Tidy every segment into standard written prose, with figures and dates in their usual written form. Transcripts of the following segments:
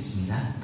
부탁드리겠습니다.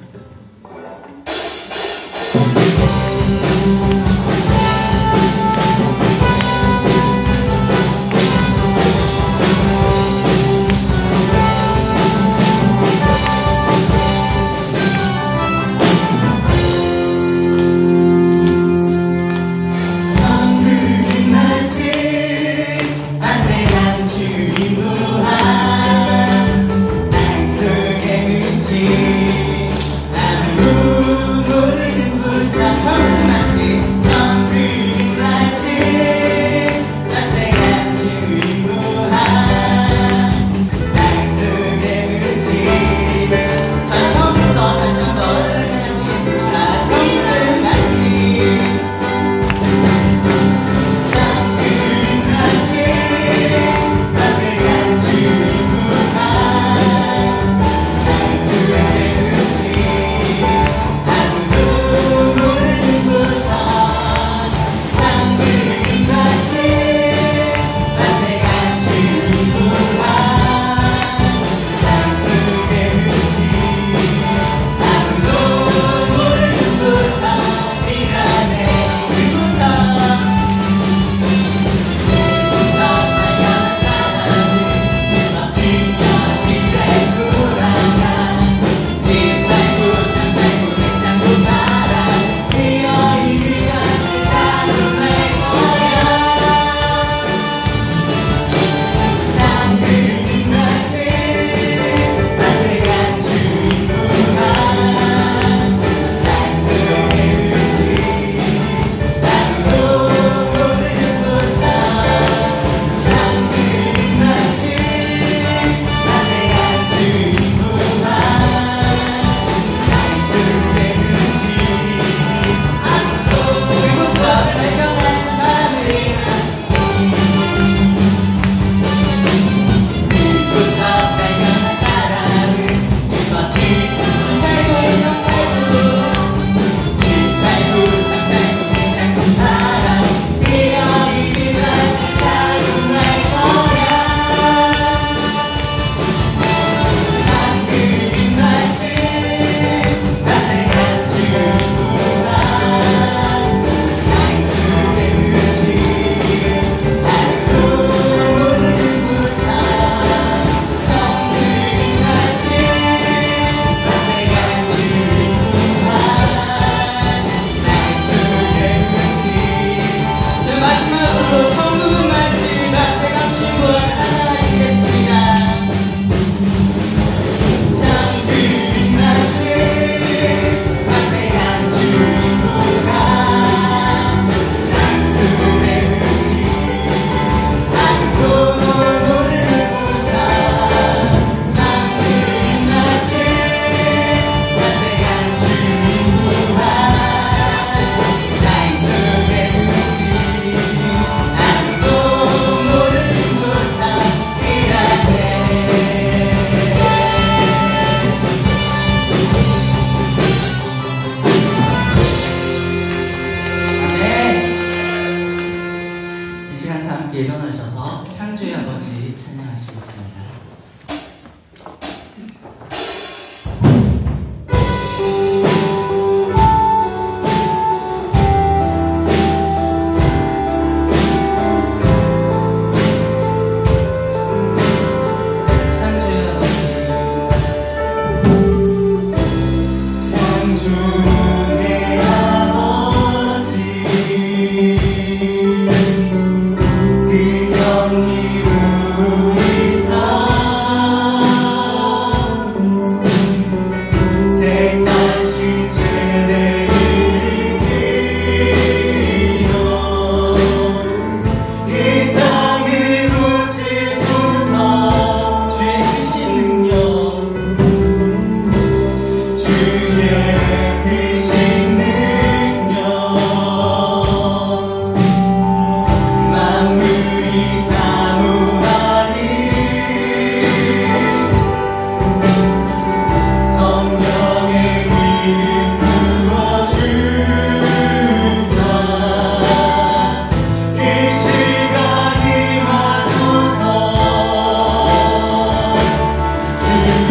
일어나셔서 창조의 아버지 찬양하시겠습니다.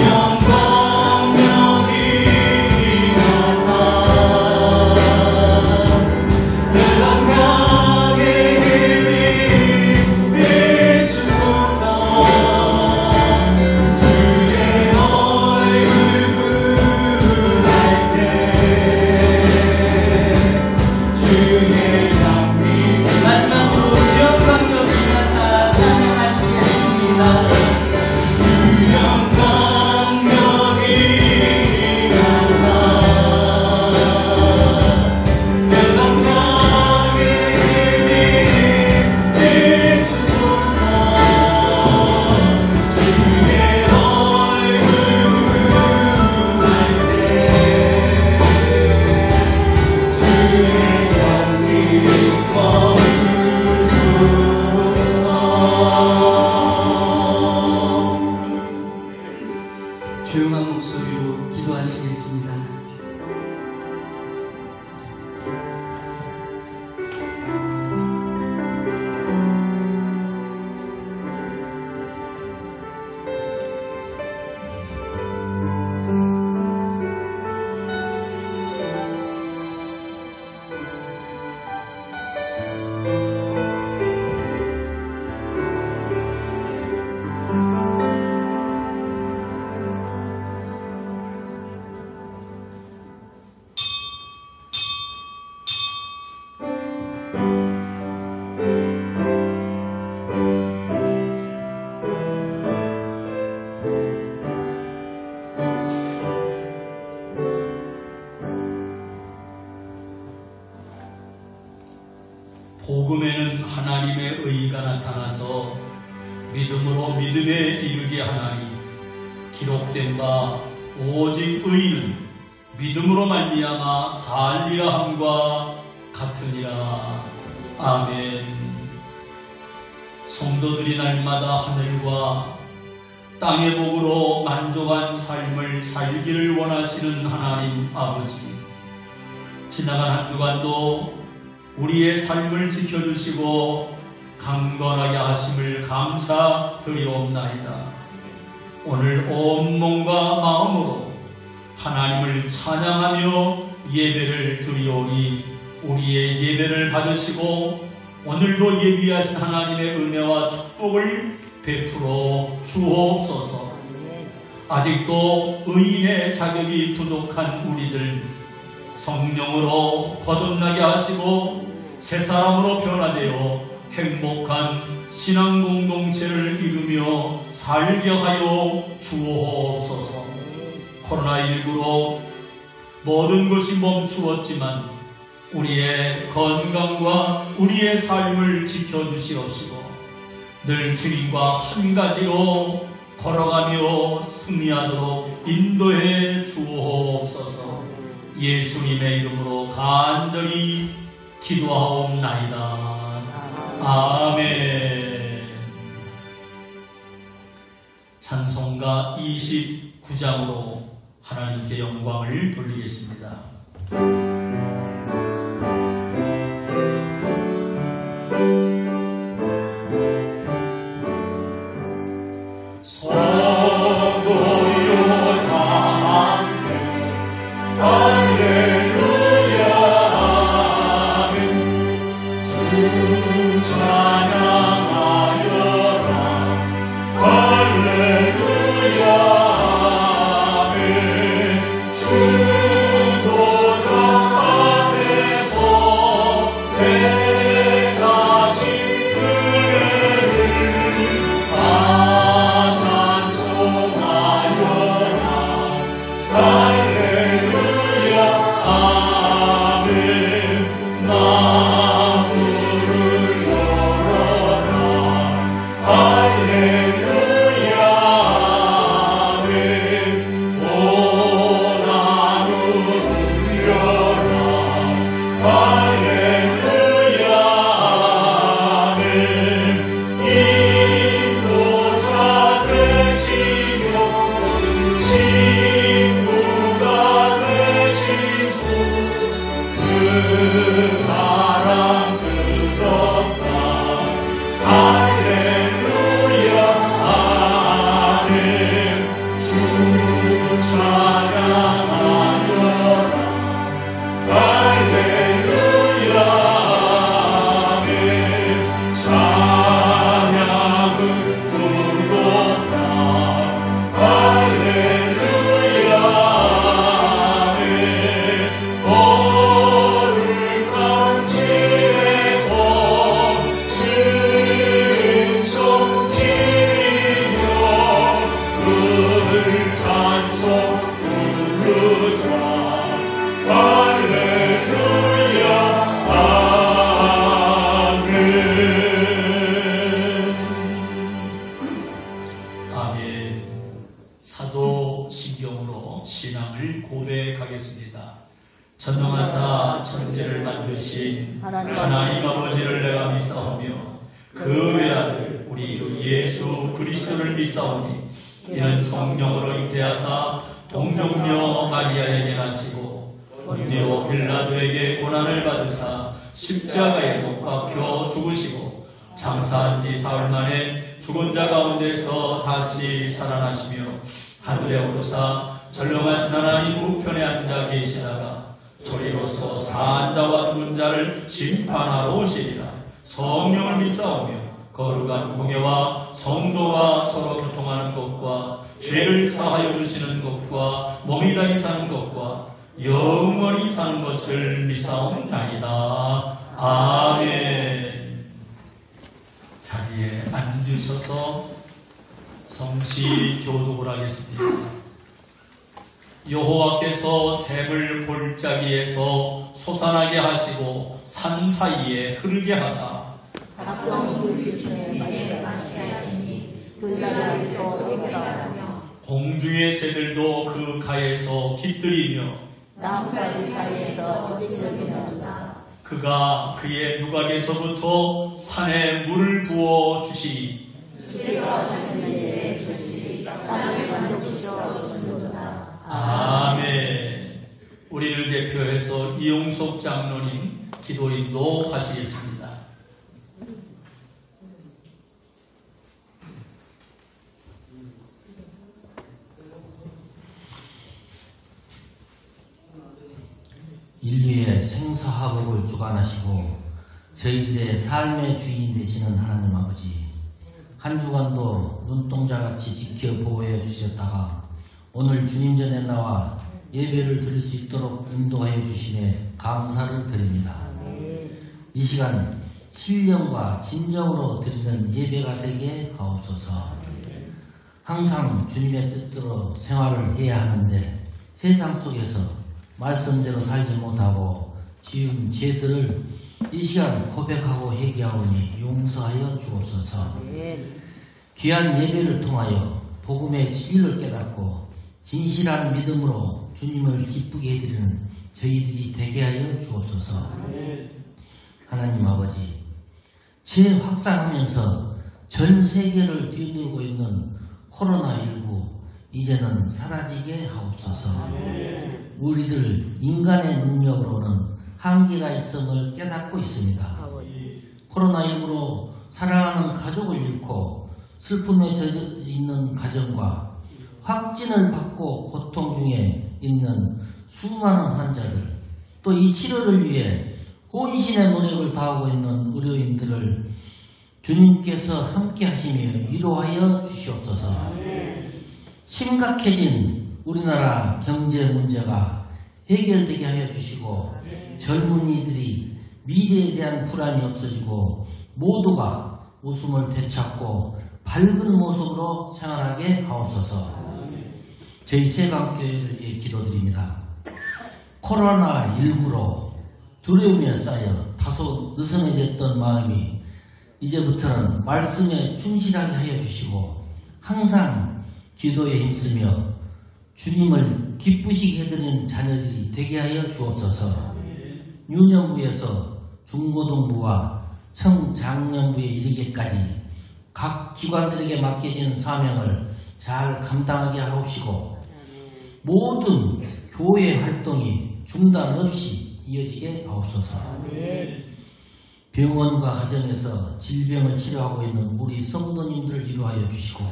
영광 영이 기도하시겠습니다. 복음에는 하나님의 의가 나타나서 믿음으로 믿음에 이르게 하나니 기록된 바 오직 의인은 믿음으로 말미암아 살리라 함과 같으니라. 아멘. 성도들이 날마다 하늘과 땅의 복으로 만족한 삶을 살기를 원하시는 하나님 아버지, 지나간 한 주간도 우리의 삶을 지켜주시고 강건하게 하심을 감사드리옵나이다. 오늘 온 몸과 마음으로 하나님을 찬양하며 예배를 드리오니 우리의 예배를 받으시고 오늘도 예비하신 하나님의 은혜와 축복을 베풀어 주옵소서. 아직도 의인의 자격이 부족한 우리들 성령으로 거듭나게 하시고 새 사람으로 변화되어 행복한 신앙 공동체를 이루며 살게 하여 주옵소서. 코로나19로 모든 것이 멈추었지만 우리의 건강과 우리의 삶을 지켜주시옵시고 늘 주님과 한 가지로 걸어가며 승리하도록 인도해 주옵소서. 예수님의 이름으로 간절히 기도하옵나이다. 아멘. 찬송가 29장으로 하나님께 영광을 돌리겠습니다. 사도신경으로 신앙을 고백하겠습니다. 전능하사 천지를 만드신 하나님 아버지를 내가 믿사오며 그 외아들 우리 주 예수 그리스도를 믿사오니 이는 성령으로 잉태하사 동정녀 마리아에게 나시고 본디오 빌라도에게 고난을 받으사 십자가에 못 박혀 죽으시고 장사한 지 사흘 만에 죽은 자 가운데서 다시 살아나시며 하늘에 오르사 전령하신 하나님 우편에 앉아 계시다가 저리로서 사한 자와 죽은 자를 심판하러 오시리라. 성령을 믿사오며 거룩한 공예와 성도와 서로 교통하는 것과 죄를 사하여 주시는 것과 몸이 다히 사는 것과 영원히 사는 것을 믿사옵나이다. 아멘. 자리에 앉으셔서 성시 교독을 하겠습니다. 여호와께서 샘을 골짜기에서 솟아나게 하시고 산 사이에 흐르게 하사 각종 물기침에 마시게 하시니 들나리도 해결하며 공중의 새들도 그 가에서 깃들이며 나뭇가지 사이에서 젖을 내려두다. 그가 그의 누각에서부터 산에 물을 부어 주시니 주께서 하시는 일에 결실이 땅을 만족시켜 주는도다. 아멘. 우리를 대표해서 이용석 장로님 기도인도 하시겠습니다. 인류의 생사화복을 주관하시고 저희들의 삶의 주인 되시는 하나님 아버지, 한 주간도 눈동자같이 지켜 보호해 주셨다가 오늘 주님 전에 나와 예배를 드릴 수 있도록 인도하여 주심에 감사를 드립니다. 이 시간 신령과 진정으로 드리는 예배가 되게 하옵소서. 항상 주님의 뜻대로 생활을 해야 하는데 세상 속에서 말씀대로 살지 못하고 지은 죄들을 이 시간 고백하고 회개하오니 용서하여 주옵소서. 귀한 예배를 통하여 복음의 진리를 깨닫고 진실한 믿음으로 주님을 기쁘게 해드리는 저희들이 되게 하여 주옵소서. 하나님 아버지, 죄 확산하면서 전 세계를 뒤흔들고 있는 코로나19 이제는 사라지게 하옵소서. 우리들 인간의 능력으로는 한계가 있음을 깨닫고 있습니다. 코로나19로 사랑하는 가족을 잃고 슬픔에 젖어 있는 가정과 확진을 받고 고통 중에 있는 수많은 환자들, 또 이 치료를 위해 혼신의 노력을 다하고 있는 의료인들을 주님께서 함께 하시며 위로하여 주시옵소서. 심각해진 우리나라 경제 문제가 해결되게 하여 주시고 젊은이들이 미래에 대한 불안이 없어지고 모두가 웃음을 되찾고 밝은 모습으로 생활하게 하옵소서. 저희 세강교회를 위해 기도드립니다. 코로나19로 두려움에 쌓여 다소 느슨해졌던 마음이 이제부터는 말씀에 충실하게 하여 주시고 항상 기도에 힘쓰며 주님을 기쁘시게 해드리는 자녀들이 되게 하여 주옵소서. 유년부에서 중고등부와 청장년부에 이르기까지 각 기관들에게 맡겨진 사명을 잘 감당하게 하옵시고 모든 교회 활동이 중단 없이 이어지게 하옵소서. 병원과 가정에서 질병을 치료하고 있는 우리 성도님들을 위로하여 주시고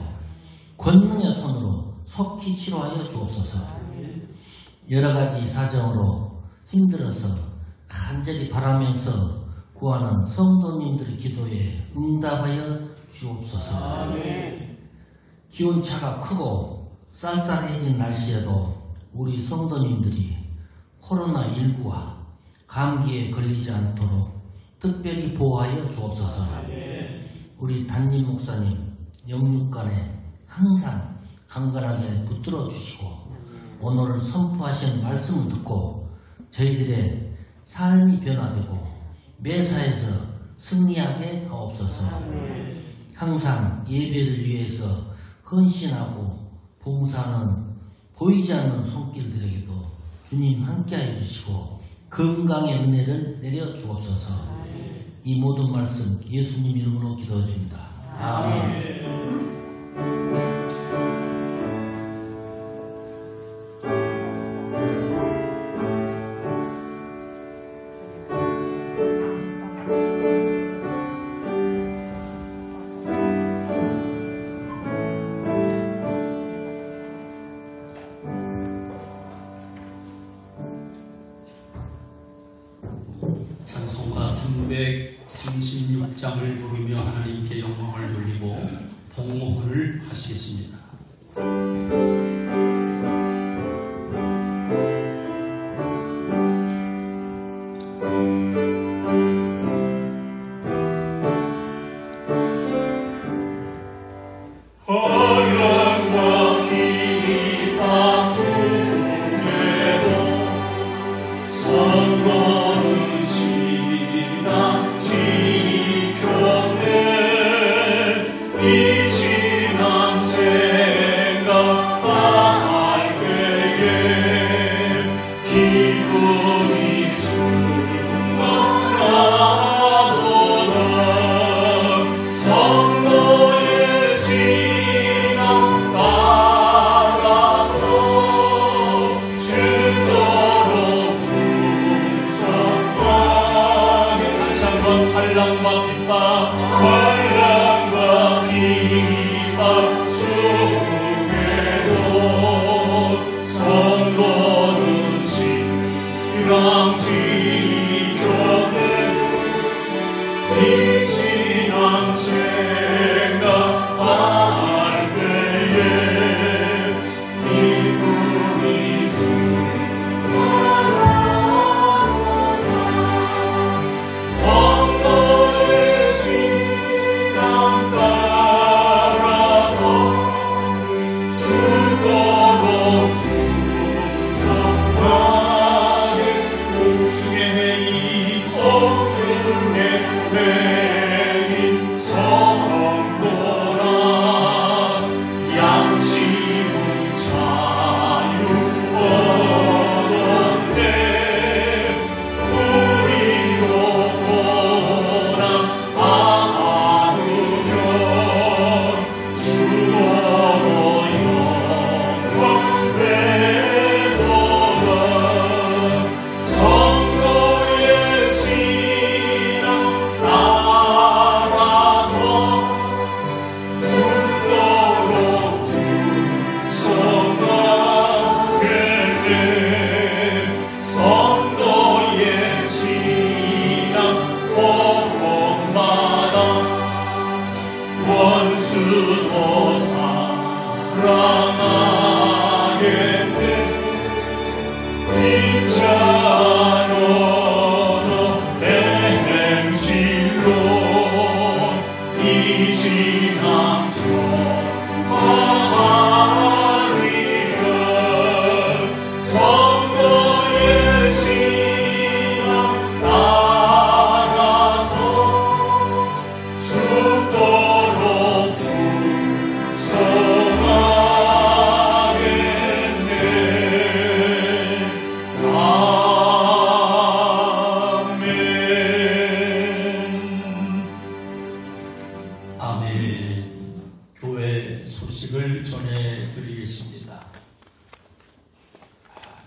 권능의 손으로 속히 치료하여 주옵소서. 여러가지 사정으로 힘들어서 간절히 바라면서 구하는 성도님들의 기도에 응답하여 주옵소서. 기온차가 크고 쌀쌀해진 날씨에도 우리 성도님들이 코로나19와 감기에 걸리지 않도록 특별히 보호하여 주옵소서. 우리 담임 목사님 영육간에 항상 강건하게 붙들어 주시고 오늘 선포하신 말씀을 듣고 저희들의 삶이 변화되고 매사에서 승리하게 하옵소서. 항상 예배를 위해서 헌신하고 봉사하는 보이지 않는 손길들에게도 주님 함께하여 주시고 건강의 은혜를 내려 주옵소서. 이 모든 말씀 예수님 이름으로 기도드립니다. 아멘. 336장을 부르며 하나님께 영광을 돌리고 봉헌을 하시겠습니다.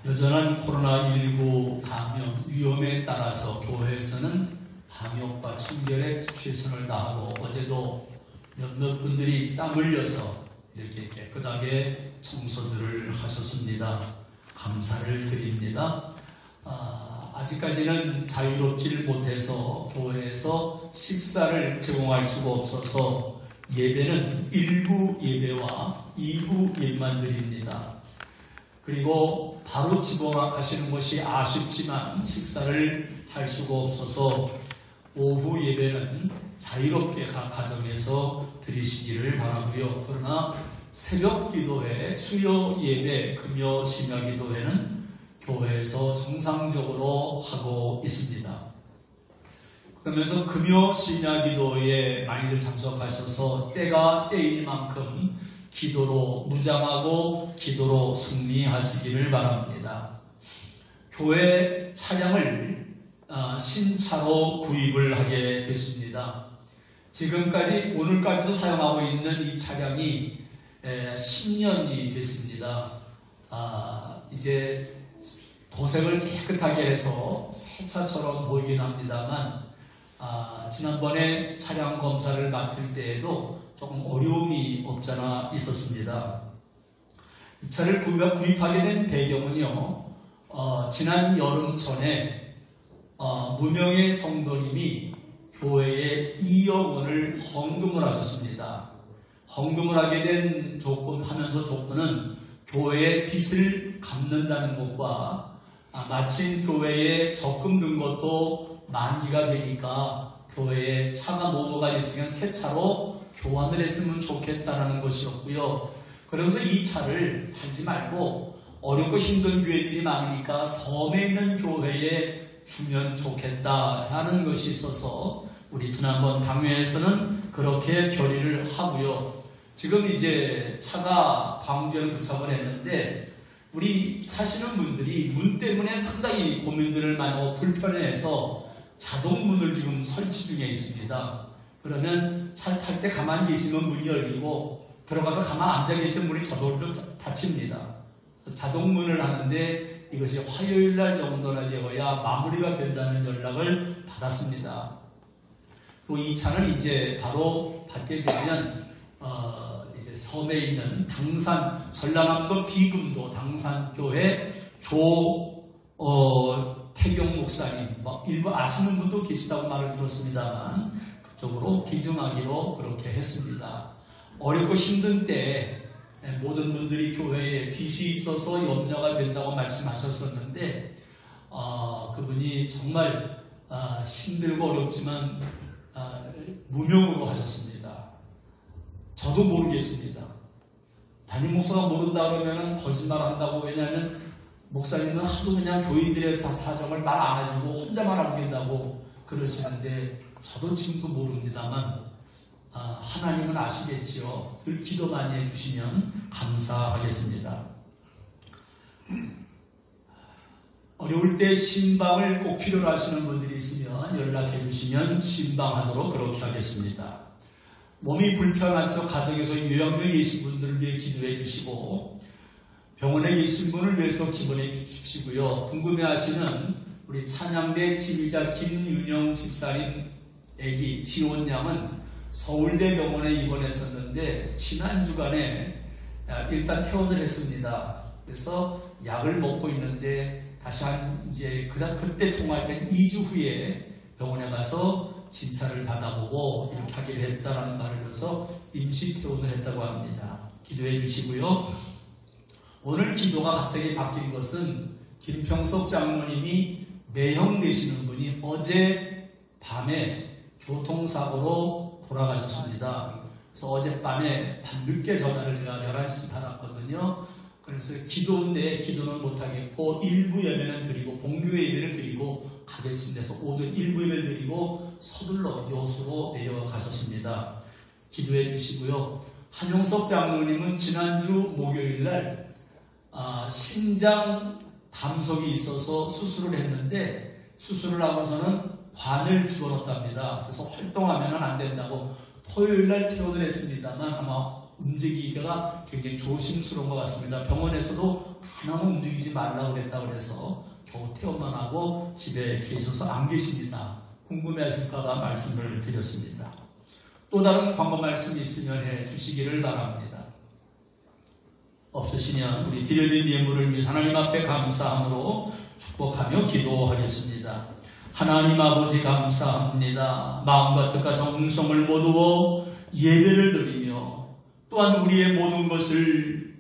여전한 코로나19 감염 위험에 따라서 교회에서는 방역과 청결에 최선을 다하고 어제도 몇몇 분들이 땀 흘려서 이렇게 깨끗하게 청소들을 하셨습니다. 감사를 드립니다. 아직까지는 자유롭지를 못해서 교회에서 식사를 제공할 수가 없어서 예배는 1부 예배와 2부 예배만 드립니다. 그리고 바로 집어가 가시는 것이 아쉽지만 식사를 할 수가 없어서 오후 예배는 자유롭게 각 가정에서 드리시기를 바라고요. 그러나 새벽 기도회, 수요 예배, 금요 심야 기도회는 교회에서 정상적으로 하고 있습니다. 그러면서 금요 심야 기도회에 많이들 참석하셔서 때가 때이니만큼 기도로 무장하고 기도로 승리하시기를 바랍니다. 교회 차량을 신차로 구입을 하게 됐습니다. 지금까지 오늘까지도 사용하고 있는 이 차량이 10년이 됐습니다. 이제 도색을 깨끗하게 해서 새 차처럼 보이긴 합니다만 지난번에 차량 검사를 맡을 때에도 조금 어려움이 없잖아 있었습니다. 이 차를 구입하게 된 배경은요, 지난 여름 전에 무명의 성도님이 교회에 2억 원을 헌금을 하셨습니다. 헌금을 하게 된 조건은 교회의 빚을 갚는다는 것과 마침 교회에 적금 든 것도 만기가 되니까 교회에 차가 뭐가 있으면 새 차로 교환을 했으면 좋겠다라는 것이었고요. 그러면서 이 차를 팔지 말고 어렵고 힘든 교회들이 많으니까 섬에 있는 교회에 주면 좋겠다 하는 것이 있어서 우리 지난번 당회에서는 그렇게 결의를 하고요. 지금 이제 차가 광주에 도착을 했는데 우리 타시는 분들이 문 때문에 상당히 고민들을 많이 하고 불편해해서 자동문을 지금 설치 중에 있습니다. 그러면 차 탈 때 가만히 계시면 문이 열리고 들어가서 가만히 앉아 계시면 문이 저절로 닫힙니다. 자동문을 하는데 이것이 화요일날 정도나 되어야 마무리가 된다는 연락을 받았습니다. 그리고 이 차는 이제 바로 받게 되면 이제 섬에 있는 당산 전라남도 비금도 당산교회 태경 목사님, 일부 아시는 분도 계시다고 말을 들었습니다만 그쪽으로 기증하기로 그렇게 했습니다. 어렵고 힘든 때 모든 분들이 교회에 빚이 있어서 염려가 된다고 말씀하셨었는데 그분이 정말 힘들고 어렵지만 무명으로 하셨습니다. 저도 모르겠습니다. 담임 목사가 모른다 그러면 거짓말 한다고. 왜냐하면 목사님은 하도 그냥 교인들의 사정을 말 안 해주고 혼자만 알고 있다고 그러시는데 저도 지금도 모릅니다만 하나님은 아시겠지요. 늘 기도 많이 해주시면 감사하겠습니다. 어려울 때 신방을 꼭 필요로 하시는 분들이 있으면 연락해 주시면 신방하도록 그렇게 하겠습니다. 몸이 불편하셔서 가정에서 요양병에 계신 분들을 위해 기도해 주시고 병원에 계신 분을 위해서 기도해 주시고요. 궁금해하시는 우리 찬양대 지휘자 김윤영 집사님 애기 지원양은 서울대 병원에 입원했었는데 지난 주간에 일단 퇴원을 했습니다. 그래서 약을 먹고 있는데 다시 그때 통화할 땐 2주 후에 병원에 가서 진찰을 받아보고 이렇게 하기로 했다라는 말을 해서 임시 퇴원을 했다고 합니다. 기도해 주시고요. 오늘 기도가 갑자기 바뀐 것은 김평석 장로님이 매형 되시는 분이 어제 밤에 교통사고로 돌아가셨습니다. 그래서 어젯밤에 늦게 전화를 제가 11시 받았거든요. 그래서 기도인데 기도는 못하겠고 일부 예배는 드리고 봉교 예배를 드리고 가겠습니다. 그래서 오전 일부 예배를 드리고 서둘러 여수로 내려가셨습니다. 기도해 주시고요. 한용석 장로님은 지난주 목요일날 신장 담석이 있어서 수술을 했는데 수술을 하고서는 관을 집어넣었답니다. 그래서 활동하면 안 된다고 토요일날 퇴원을 했습니다만 아마 움직이기가 굉장히 조심스러운 것 같습니다. 병원에서도 하나만 움직이지 말라고 그랬다고 해서 겨우 퇴원만 하고 집에 계셔서 안 계십니다. 궁금해하실까봐 말씀을 드렸습니다. 또 다른 광고 말씀이 있으면 해 주시기를 바랍니다. 없으시면 우리 드려진 예물을 위해 하나님 앞에 감사함으로 축복하며 기도하겠습니다. 하나님 아버지 감사합니다. 마음과 뜻과 정성을 모두어 예배를 드리며 또한 우리의 모든 것을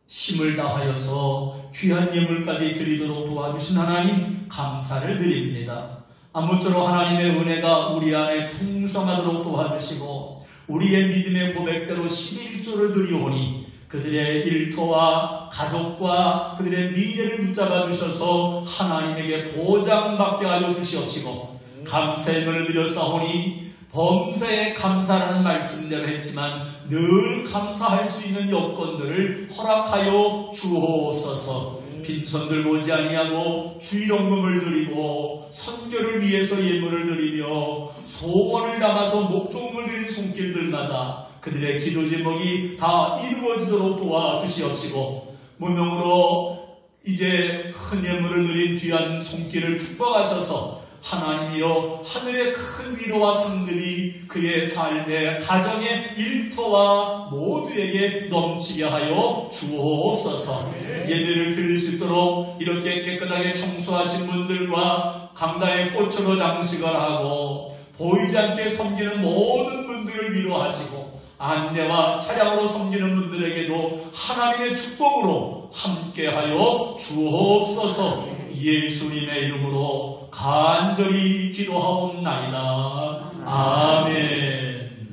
힘을 다하여서 귀한 예물까지 드리도록 도와주신 하나님 감사를 드립니다. 아무쪼록 하나님의 은혜가 우리 안에 풍성하도록 도와주시고 우리의 믿음의 고백대로 11조를 드리오니 그들의 일터와 가족과 그들의 미래를 붙잡아 주셔서 하나님에게 보장받게 하여 주시옵시고 감사의 은혜를 드렸사오니 범사에 감사라는 말씀대로 했지만 늘 감사할 수 있는 여건들을 허락하여 주옵소서. 빈손 들고 오지 아니하고 주일원금을 드리고 선교를 위해서 예물을 드리며 소원을 담아서 목종을 드린 손길들마다 그들의 기도 제목이 다 이루어지도록 도와주시옵시고 무명으로 이제 큰 예물을 드린 귀한 손길을 축복하셔서 하나님이여 하늘의 큰 위로와 상급이 그의 삶의 가정의 일터와 모두에게 넘치게 하여 주옵소서. 예배를 드릴 수 있도록 이렇게 깨끗하게 청소하신 분들과 강단에 꽃으로 장식을 하고 보이지 않게 섬기는 모든 분들을 위로하시고 안내와 차량으로 섬기는 분들에게도 하나님의 축복으로 함께하여 주옵소서. 예수님의 이름으로 간절히 기도하옵나이다. 아멘.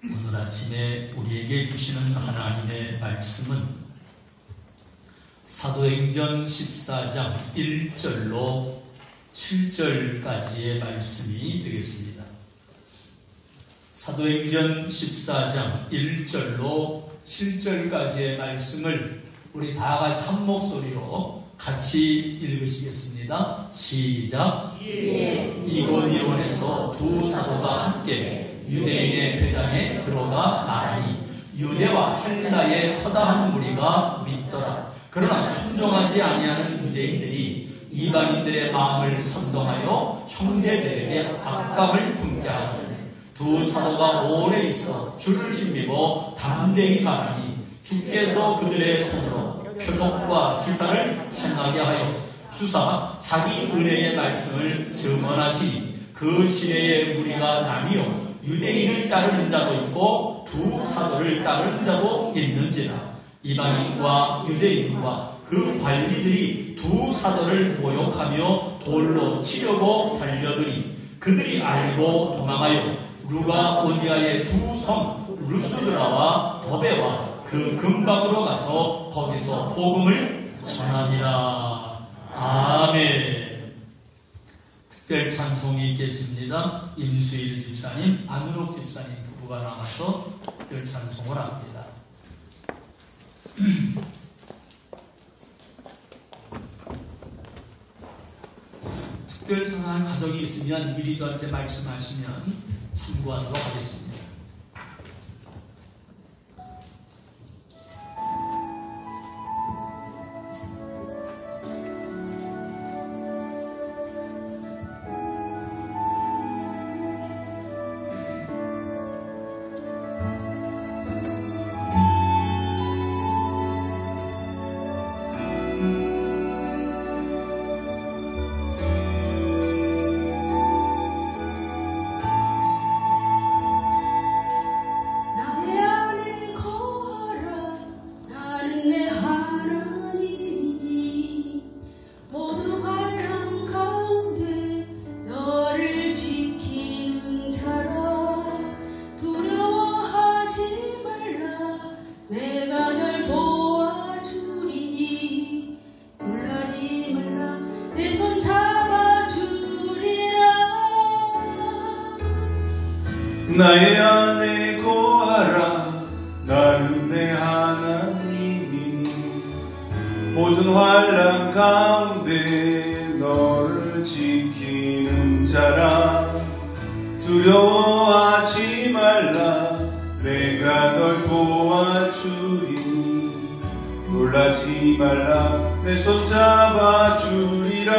오늘 아침에 우리에게 주시는 하나님의 말씀은 사도행전 14장 1절로 7절까지의 말씀이 되겠습니다. 사도행전 14장 1절로 7절까지의 말씀을 우리 다 같이 한 목소리로 같이 읽으시겠습니다. 시작. 이고니온에서 두 사도가 함께 유대인의 회당에 들어가 말하니 유대와 헬라의 허다한 무리가 믿더라. 그러나 순종하지 아니하는 유대인들이 이방인들의 마음을 선동하여 형제들에게 악감을 품게 하더니 두 사도가 오래 있어 줄을 힘입어 담대히 말하니 주께서 그들의 손으로 표적과 기사를 행하게 하여 주사 자기 은혜의 말씀을 증언하시니 그 시대의 무리가 나뉘어 유대인을 따르는 자도 있고 두 사도를 따르는 자도 있는지라. 이방인과 유대인과 그 관리들이 두 사도를 모욕하며 돌로 치려고 달려드니 그들이 알고 도망하여 루가오니아의 두 성 루스드라와 더베와 그 근방으로 가서 거기서 복음을 전하니라. 아멘. 특별 찬송이 있겠습니다. 임수일 집사님, 안은옥 집사님 부부가 나와서 특별 찬송을 합니다. 특별 찬송할 가족이 있으면 미리 저한테 말씀하시면 참고하도록 하겠습니다. 나의 안에 거하라. 나는 내 하나님이니 모든 환난 가운데 너를 지키는 자라. 두려워하지 말라. 내가 널 도와주리니 놀라지 말라. 내 손 잡아주리라.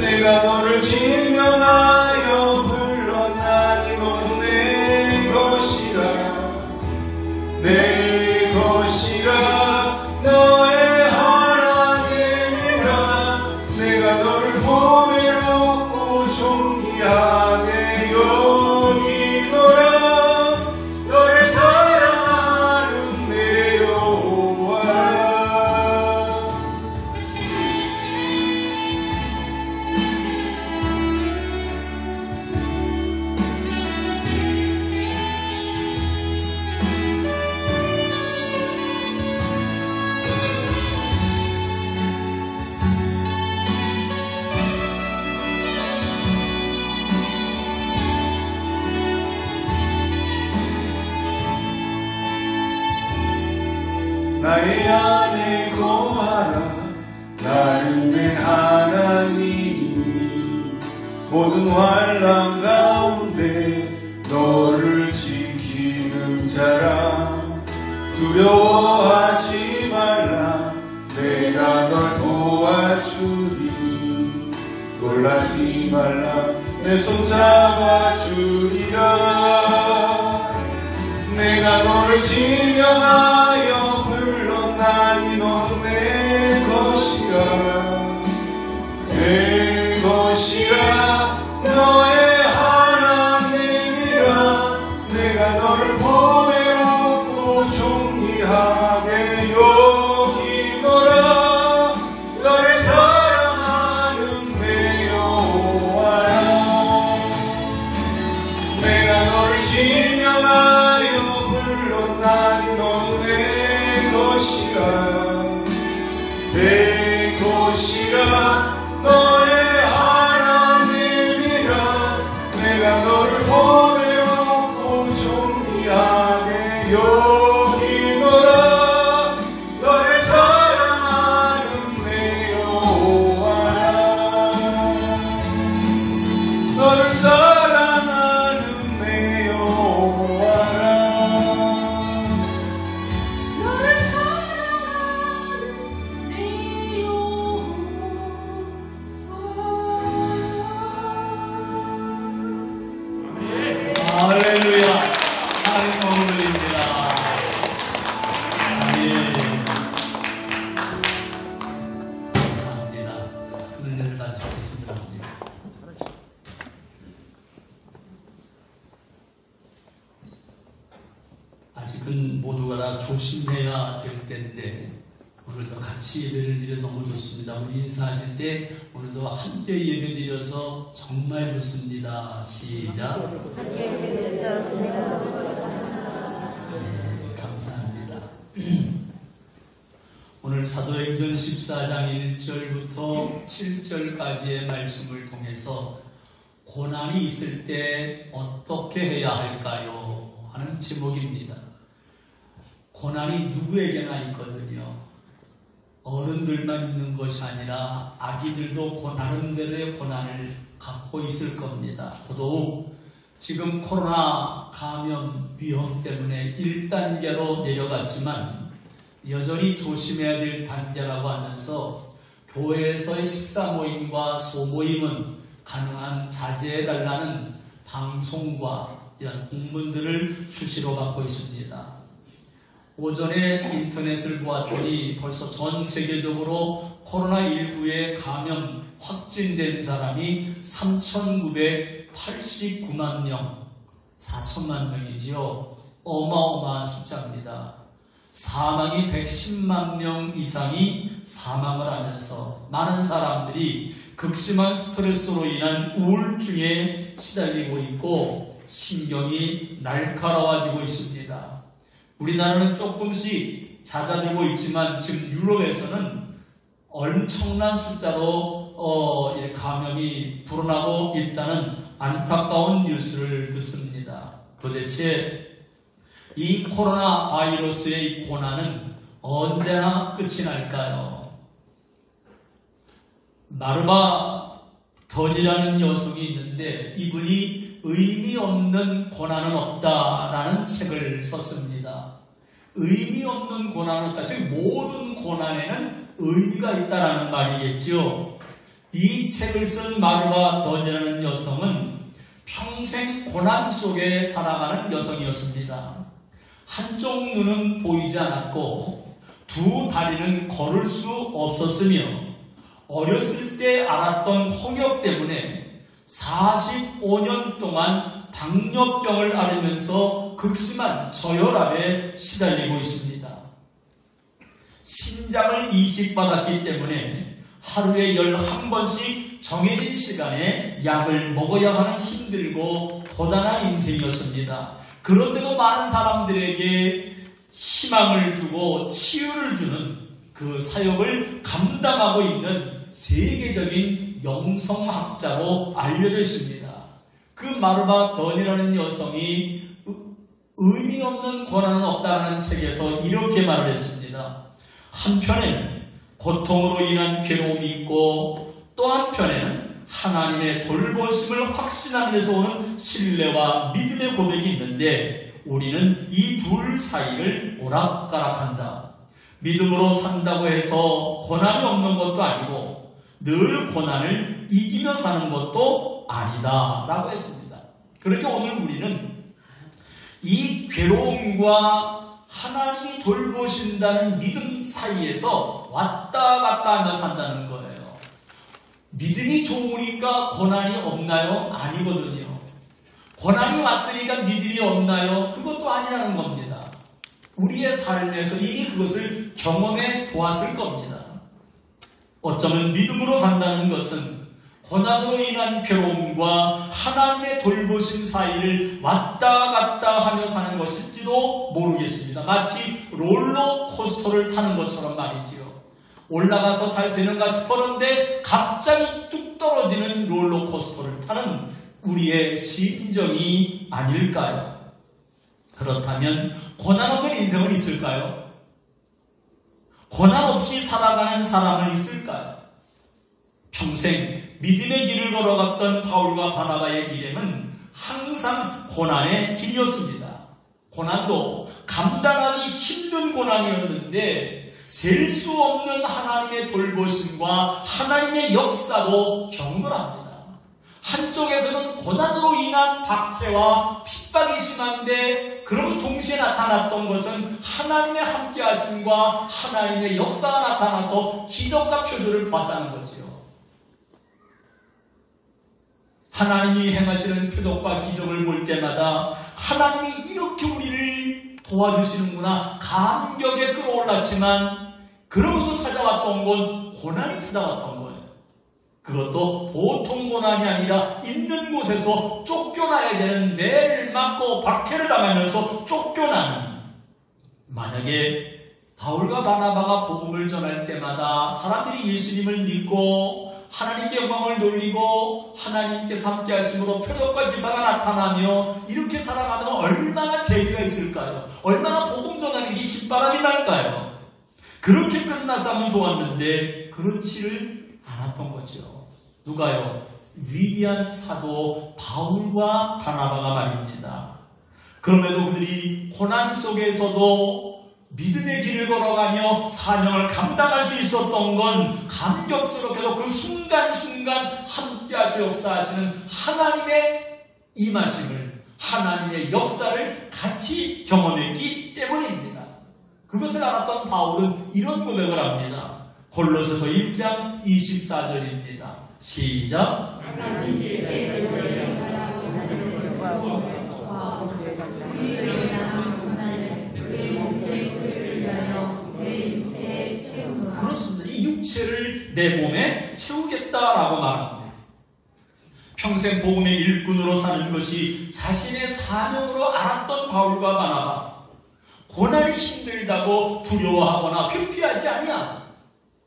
내가 너를 지명하여 불렀나니 너는 내 것이라. 내 것이라. 너의 하나님이라. 내가 너를 보배롭고 존귀하게 여기노라. 너를 사랑하는 내 여호와라. 나의 안에 거하라. 나는 내 하나님이니 모든 환난 가운데 너를 지키는 자라. 두려워하지 말라. 내가 널 도와주리니 놀라지 말라 내 손 잡아주리라. 내가 너를 지명하여 불렀나니 넌 내 것이라. 내 것이라 너의 하나님이라. 내가 너를 보배롭고 존귀하게 여기노라. 너를 사랑하는 내 여호와라. 내가 너를 지명하여 불렀나니 넌 내 것이라. 내 것이라 너의 하나님이라. 내가 너를 보배롭고 존귀하게 여기노라. 너를 사랑하는 내 여호와라. 너를 사랑하는 내 여호와라. 너를 사랑하는 내 여호와. 할렐루야. 하나님 어울립니다. 아멘. 감사합니다. 은혜를 받으시겠습니다. 아직은 모두가 다 조심해야 될 때인데 오늘도 같이 예배를 드려 너무 좋습니다. 우리 인사하실 때 오늘도 함께 예배 드려서 정말 좋습니다. 시작. 네, 감사합니다. 오늘 사도행전 14장 1절부터 7절까지의 말씀을 통해서 고난이 있을 때 어떻게 해야 할까요? 하는 제목입니다. 고난이 누구에게나 있거든요. 어른들만 있는 것이 아니라 아기들도 나름대로의 고난을 갖고 있을 겁니다. 더더욱 지금 코로나 감염 위험 때문에 1단계로 내려갔지만 여전히 조심해야 될 단계라고 하면서 교회에서의 식사 모임과 소모임은 가능한 자제해달라는 방송과 이런 공문들을 수시로 받고 있습니다. 오전에 인터넷을 보았더니 벌써 전 세계적으로 코로나19에 감염 확진된 사람이 3,989만 명, 4천만 명이지요. 어마어마한 숫자입니다. 사망이 110만 명 이상이 사망을 하면서 많은 사람들이 극심한 스트레스로 인한 우울증에 시달리고 있고 신경이 날카로워지고 있습니다. 우리나라는 조금씩 잦아들고 있지만 지금 유럽에서는 엄청난 숫자로 감염이 불어나고 있다는 안타까운 뉴스를 듣습니다. 도대체 이 코로나 바이러스의 고난은 언제나 끝이 날까요? 마르바 던이라는 여성이 있는데 이분이 의미 없는 고난은 없다라는 책을 썼습니다. 의미 없는 고난은 없다. 즉 모든 고난에는 의미가 있다라는 말이겠죠. 이 책을 쓴 마르바 던이라는 여성은 평생 고난 속에 살아가는 여성이었습니다. 한쪽 눈은 보이지 않았고 두 다리는 걸을 수 없었으며 어렸을 때 앓았던 홍역 때문에 45년 동안 당뇨병을 앓으면서 극심한 저혈압에 시달리고 있습니다. 신장을 이식받았기 때문에 하루에 11번씩 정해진 시간에 약을 먹어야 하는 힘들고 고단한 인생이었습니다. 그런데도 많은 사람들에게 희망을 주고 치유를 주는 그 사역을 감당하고 있는 세계적인 영성학자로 알려져 있습니다. 그 마르바 던이라는 여성이 의미 없는 고난은 없다라는 책에서 이렇게 말을 했습니다. 한편에는 고통으로 인한 괴로움이 있고 또 한편에는 하나님의 돌보심을 확신하는 데서 오는 신뢰와 믿음의 고백이 있는데 우리는 이 둘 사이를 오락가락한다. 믿음으로 산다고 해서 고난이 없는 것도 아니고 늘 고난을 이기며 사는 것도 아니다 라고 했습니다. 그러니까 오늘 우리는 이 괴로움과 하나님이 돌보신다는 믿음 사이에서 왔다 갔다 하며 산다는 거예요. 믿음이 좋으니까 고난이 없나요? 아니거든요. 고난이 왔으니까 믿음이 없나요? 그것도 아니라는 겁니다. 우리의 삶에서 이미 그것을 경험해 보았을 겁니다. 어쩌면 믿음으로 산다는 것은 고난으로 인한 괴로움과 하나님의 돌보심 사이를 왔다 갔다 하며 사는 것일지도 모르겠습니다. 마치 롤러코스터를 타는 것처럼 말이지요. 올라가서 잘 되는가 싶었는데 갑자기 뚝 떨어지는 롤러코스터를 타는 우리의 심정이 아닐까요? 그렇다면 고난 없는 인생은 있을까요? 고난 없이 살아가는 사람은 있을까요? 평생 믿음의 길을 걸어갔던 바울과 바나바의 일행은 항상 고난의 길이었습니다. 고난도 감당하기 힘든 고난이었는데 셀 수 없는 하나님의 돌보심과 하나님의 역사도 경건합니다. 한쪽에서는 고난으로 인한 박해와 핍박이 심한데 그러면서 동시에 나타났던 것은 하나님의 함께하심과 하나님의 역사가 나타나서 기적과 표적을 보았다는 거지요. 하나님이 행하시는 표적과 기적을 볼 때마다 하나님이 이렇게 우리를 도와주시는구나 감격에 끌어올랐지만 그러면서 찾아왔던 건 고난이 찾아왔던 거예요. 그것도 보통 고난이 아니라 있는 곳에서 쫓겨나야 되는 매를 맞고 박해를 당하면서 쫓겨나는, 만약에 바울과 바나바가 복음을 전할 때마다 사람들이 예수님을 믿고 하나님께 영광을 돌리고 하나님께서 함께 하심으로 표적과 기사가 나타나며 이렇게 살아가면 얼마나 재미가 있을까요? 얼마나 복음 전하는 게 신바람이 날까요? 그렇게 끝났으면 좋았는데 그렇지를 않았던 거죠. 누가요? 위대한 사도 바울과 바나바가 말입니다. 그럼에도 그들이 고난 속에서도 믿음의 길을 걸어가며 사명을 감당할 수 있었던 건 감격스럽게도 그 순간순간 함께 하시고 역사하시는 하나님의 임하심을, 하나님의 역사를 같이 경험했기 때문입니다. 그것을 알았던 바울은 이런 고백을 합니다. 골로새서 1장 24절입니다. 시작. 그렇습니다. 이 육체를 내 몸에 채우겠다라고 말합니다. 평생 복음의 일꾼으로 사는 것이 자신의 사명으로 알았던 바울과 바나바, 고난이 힘들다고 두려워하거나 회피하지 아니하,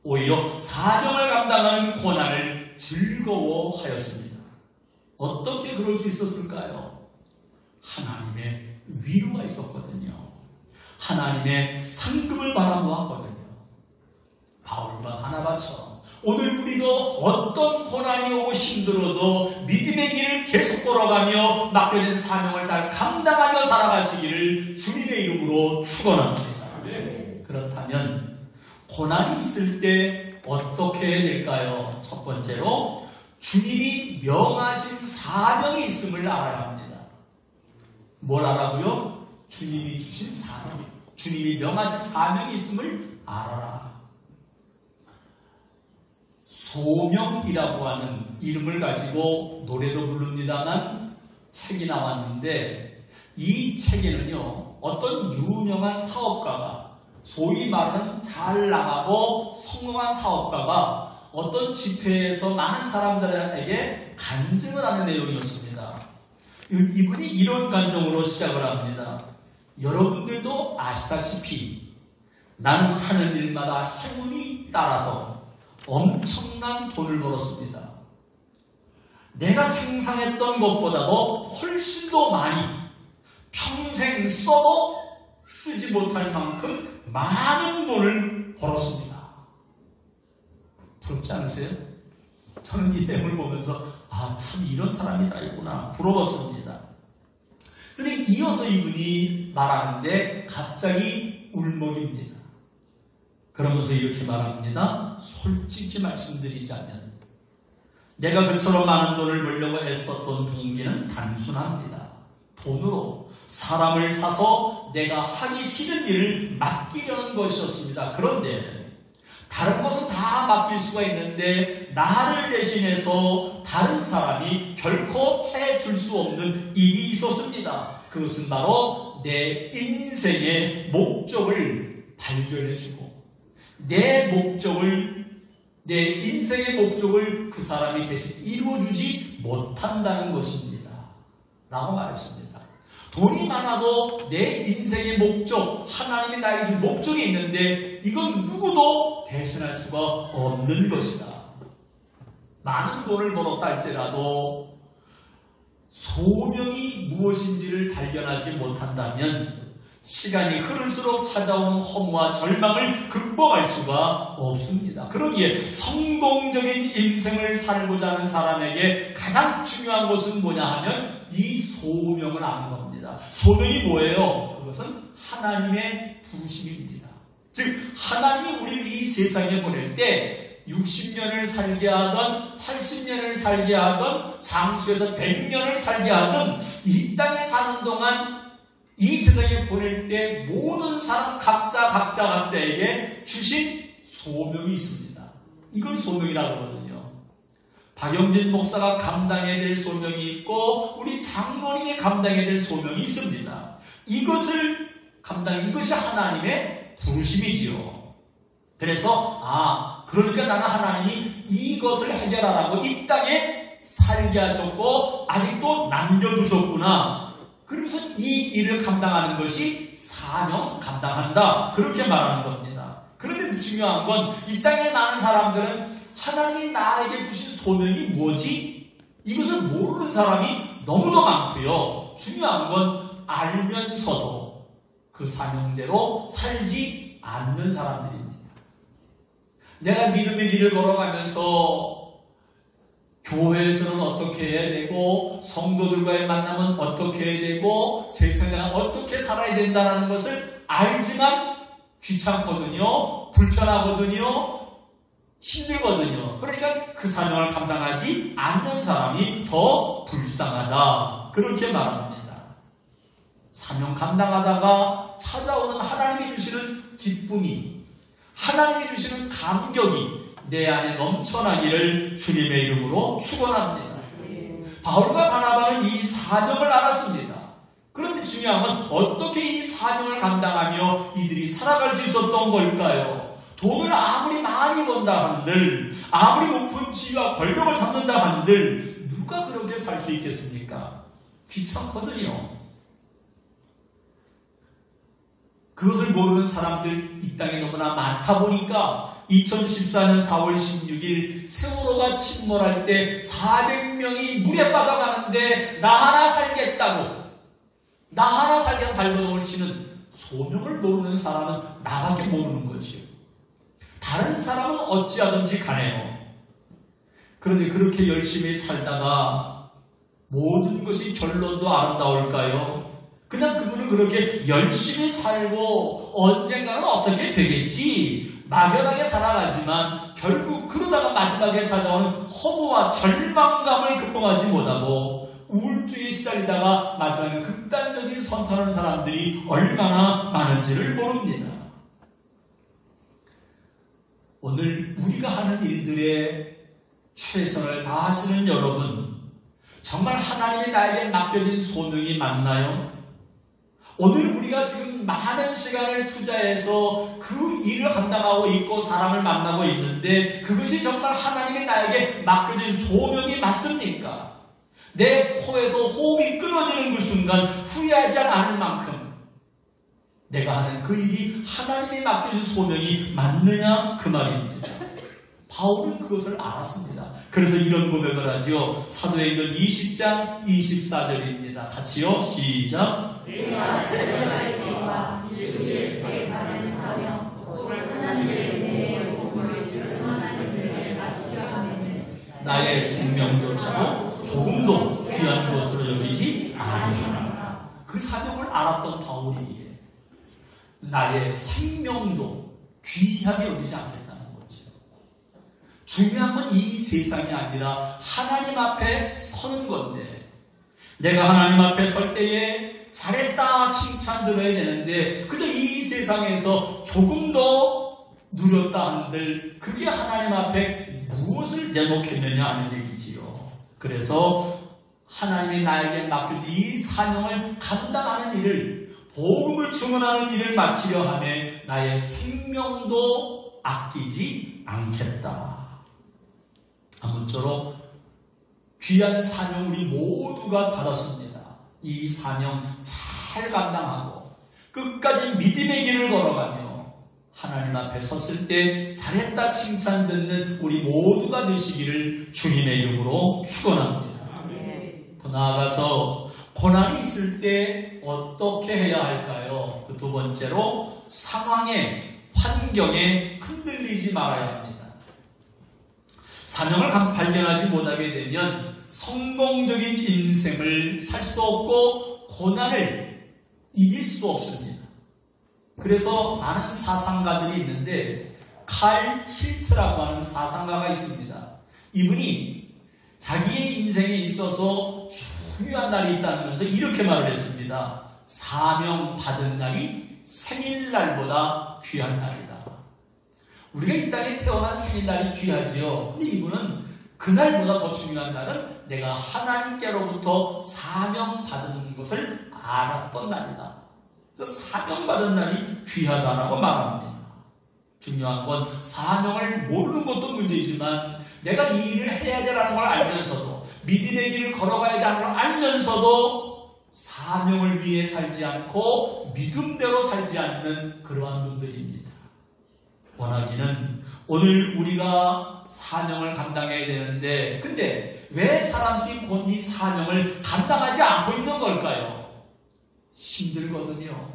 오히려 사명을 감당하는 고난을 즐거워하였습니다. 어떻게 그럴 수 있었을까요? 하나님의 위로가 있었거든요. 하나님의 상급을 바라보았거든요. 바울과 바나바처럼 오늘 우리도 어떤 고난이 오고 힘들어도 믿음의 길을 계속 걸어가며 맡겨진 사명을 잘 감당하며 살아가시기를 주님의 이름으로 축원합니다. 그렇다면 고난이 있을 때 어떻게 해야 될까요? 첫 번째로 주님이 명하신 사명이 있음을 알아야 합니다. 뭘 알아고요? 주님이 주신 사명, 주님이 명하신 사명이 있음을 알아라. 소명이라고 하는 이름을 가지고 노래도 부릅니다만 책이 나왔는데, 이 책에는요 어떤 유명한 사업가가, 소위 말하는 잘 나가고 성공한 사업가가 어떤 집회에서 많은 사람들에게 간증을 하는 내용이었습니다. 이분이 이런 간증으로 시작을 합니다. 여러분들도 아시다시피 나는 하는 일마다 행운이 따라서 엄청난 돈을 벌었습니다. 내가 상상했던 것보다도 훨씬 더 많이, 평생 써도 쓰지 못할 만큼 많은 돈을 벌었습니다. 부럽지 않으세요? 저는 이 내용을 보면서 참 이런 사람이 다 있구나 부러웠습니다. 그런데 이어서 이분이 말하는데 갑자기 울먹입니다. 그러면서 이렇게 말합니다. 솔직히 말씀드리자면 내가 그처럼 많은 돈을 벌려고 애썼던 동기는 단순합니다. 돈으로 사람을 사서 내가 하기 싫은 일을 맡기려는 것이었습니다. 그런데 다른 것은 다 맡길 수가 있는데 나를 대신해서 다른 사람이 결코 해줄 수 없는 일이 있었습니다. 그것은 바로 내 인생의 목적을 발견해주고 내 인생의 목적을 그 사람이 대신 이루어주지 못한다는 것입니다. 라고 말했습니다. 돈이 많아도 내 인생의 목적, 하나님이 나에게 준 목적이 있는데 이건 누구도 대신할 수가 없는 것이다. 많은 돈을 벌었다 할지라도 소명이 무엇인지를 발견하지 못한다면 시간이 흐를수록 찾아오는 허무와 절망을 극복할 수가 없습니다. 그러기에 성공적인 인생을 살고자 하는 사람에게 가장 중요한 것은 뭐냐 하면 이 소명을 아는 겁니다. 소명이 뭐예요? 그것은 하나님의 부르심입니다. 즉 하나님이 우리를 이 세상에 보낼 때 60년을 살게 하던 80년을 살게 하던 장수에서 100년을 살게 하던 이 땅에 사는 동안 이 세상에 보낼 때 모든 사람 각자에게 주신 소명이 있습니다. 이걸 소명이라고 하거든요. 박영진 목사가 감당해야 될 소명이 있고 우리 장로님이 감당해야 될 소명이 있습니다. 이것이 하나님의 부르심이지요. 그래서 그러니까 나는 하나님이 이것을 해결하라고 이 땅에 살게 하셨고 아직도 남겨두셨구나. 그래서 이 일을 감당하는 것이 사명 감당한다. 그렇게 말하는 겁니다. 그런데 중요한 건 이 땅에 많은 사람들은 하나님이 나에게 주신 소명이 뭐지? 이것을 모르는 사람이 너무도 많고요. 중요한 건 알면서도 그 사명대로 살지 않는 사람들입니다. 내가 믿음의 길을 걸어가면서 교회에서는 어떻게 해야 되고 성도들과의 만남은 어떻게 해야 되고 세상에 어떻게 살아야 된다는 것을 알지만 귀찮거든요. 불편하거든요. 힘들거든요. 그러니까 그 사명을 감당하지 않는 사람이 더 불쌍하다. 그렇게 말합니다. 사명 감당하다가 찾아오는 하나님이 주시는 기쁨이, 하나님이 주시는 감격이 내 안에 넘쳐나기를 주님의 이름으로 축원합니다. 바울과 바나바는 이 사명을 알았습니다. 그런데 중요한 건 어떻게 이 사명을 감당하며 이들이 살아갈 수 있었던 걸까요? 돈을 아무리 많이 번다 한들, 아무리 높은 지위와 권력을 잡는다 한들 누가 그렇게 살 수 있겠습니까? 귀찮거든요. 그것을 모르는 사람들 이 땅에 너무나 많다 보니까 2014년 4월 16일 세월호가 침몰할 때 400명이 물에 빠져가는데 나 하나 살겠다고 발버둥을 치는 소명을 모르는 사람은 나밖에 모르는 거지요. 다른 사람은 어찌하든지 가네요. 그런데 그렇게 열심히 살다가 모든 것이 결론도 아름다울까요? 그냥 그분은 그렇게 열심히 살고 언젠가는 어떻게 되겠지 막연하게 살아가지만 결국 그러다가 마지막에 찾아오는 허무와 절망감을 극복하지 못하고 우울증에 시달리다가 마지막에 극단적인 선택하는 사람들이 얼마나 많은지를 모릅니다. 오늘 우리가 하는 일들에 최선을 다하시는 여러분, 정말 하나님이 나에게 맡겨진 소명이 맞나요? 오늘 우리가 지금 많은 시간을 투자해서 그 일을 감당하고 있고 사람을 만나고 있는데 그것이 정말 하나님이 나에게 맡겨진 소명이 맞습니까? 내 코에서 호흡이 끊어지는 그 순간 후회하지 않을 만큼 내가 하는 그 일이 하나님이 맡겨준 소명이 맞느냐 그 말입니다. 바울은 그것을 알았습니다. 그래서 이런 고백을 하지요. 사도행전 20장 24절입니다. 같이요. 시작. 우리가 들어갈 길과 주 예수께 가는 사명 곧 하나님의 은혜의 복음을 전하는 일을 마치려 하면은 나의 생명조차도 조금도 귀한 것으로 여기지 아니하노라. 그 사명을 알았던 바울이기에 나의 생명도 귀하게 여기지 않겠다는 거죠. 중요한 건 이 세상이 아니라 하나님 앞에 서는 건데, 내가 하나님 앞에 설 때에 잘했다 칭찬 들어야 되는데 그저 이 세상에서 조금 더 누렸다 한들 그게 하나님 앞에 무엇을 내놓겠느냐 하는 얘기지요. 그래서 하나님이 나에게 맡겨준 이 사명을 감당하는 일을, 복음을 증언하는 일을 마치려 하매 나의 생명도 아끼지 않겠다. 아무쪼록 귀한 사명 우리 모두가 받았습니다. 이 사명 잘 감당하고 끝까지 믿음의 길을 걸어가며 하나님 앞에 섰을 때 잘했다 칭찬 듣는 우리 모두가 되시기를 주님의 이름으로 축원합니다. 더 나아가서 고난이 있을 때 어떻게 해야 할까요? 그 두 번째로 상황에, 환경에 흔들리지 말아야 합니다. 사명을 발견하지 못하게 되면 성공적인 인생을 살 수도 없고 고난을 이길 수도 없습니다. 그래서 많은 사상가들이 있는데 칼 힐트라고 하는 사상가가 있습니다. 이분이 자기의 인생에 있어서 중요한 날이 있다면서 이렇게 말을 했습니다. 사명 받은 날이 생일날보다 귀한 날이다. 우리가 이 땅에 태어난 생일날이 귀하지요. 근데 이분은 그날보다 더 중요한 날은 내가 하나님께로부터 사명받은 것을 알았던 날이다. 사명받은 날이 귀하다라고 말합니다. 중요한 건 사명을 모르는 것도 문제이지만 내가 이 일을 해야 되라는 걸 알면서도, 믿음의 길을 걸어가야 되는 걸 알면서도 사명을 위해 살지 않고 믿음대로 살지 않는 그러한 분들입니다. 원하기는 오늘 우리가 사명을 감당해야 되는데, 근데 왜 사람들이 곧 이 사명을 감당하지 않고 있는 걸까요? 힘들거든요.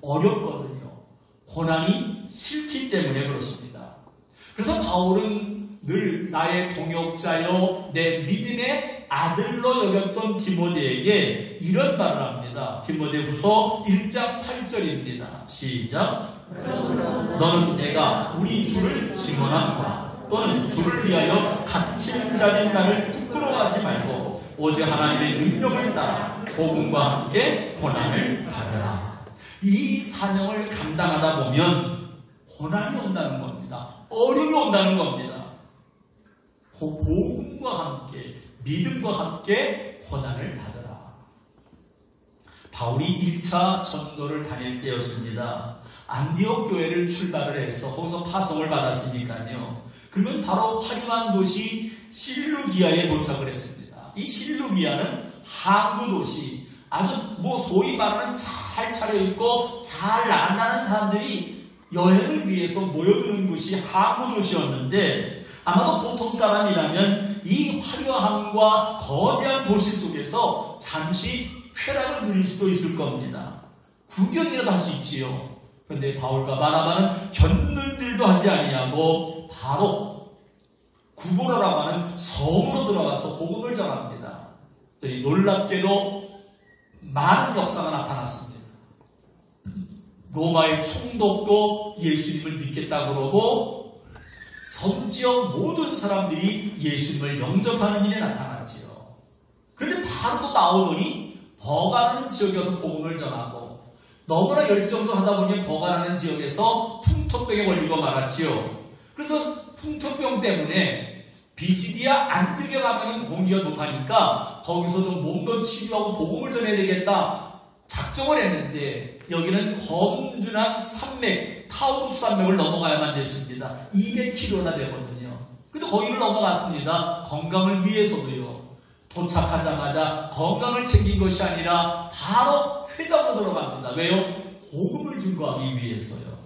어렵거든요. 고난이 싫기 때문에 그렇습니다. 그래서 바울은 늘 나의 동역자요 내 믿음의 아들로 여겼던 디모데에게 이런 말을 합니다. 디모데후서 1장 8절입니다. 시작. 너는 내가 우리 주를 증언함과 또는 주를 위하여 갇힌 자인 나를 부끄러워하지 말고 오직 하나님의 능력을 따라 복음과 함께 고난을 받으라. 이 사명을 감당하다 보면 고난이 온다는 겁니다. 어려움이 온다는 겁니다. 복음과 함께, 믿음과 함께 고난을 받으라. 바울이 1차 전도를 다닐 때였습니다. 안디옥 교회를 출발을 해서 거기서 파송을 받았으니까요. 그러면 바로 화려한 도시 실루기아에 도착을 했습니다. 이 실루기아는 항구 도시, 아주 소위 말하는 잘 차려입고 잘 나간다는 사람들이 여행을 위해서 모여드는 곳이 항구 도시였는데, 아마도 보통 사람이라면 이 화려함과 거대한 도시 속에서 잠시 쾌락을 누릴 수도 있을 겁니다. 구경이라도 할 수 있지요. 그런데 바울과 바나바는 견눈질도 하지 아니하고 바로 구보라라고 하는 성으로 들어가서 복음을 전합니다. 그랬더니 놀랍게도 많은 역사가 나타났습니다. 로마의 총독도 예수님을 믿겠다고 그러고 성지역 모든 사람들이 예수님을 영접하는 일이 나타났지요. 그런데 바로 또 나오더니 버가라는 지역에서 복음을 전하고, 너무나 열정도 하다 보니 버가라는 지역에서 풍토병에 걸리고 말았지요. 그래서 풍토병 때문에 비시디아 안디옥에 가면 공기가 좋다니까 거기서 좀 몸도 치료하고 복음을 전해야 되겠다 작정을 했는데, 여기는 검준한 산맥, 타우루스 산맥을 넘어가야만 됐습니다. 200km나 되거든요. 근데 거기를 넘어갔습니다. 건강을 위해서도요. 도착하자마자 건강을 챙긴 것이 아니라 바로 회당으로 들어갑니다. 왜요? 복음을 증거하기 위해서요.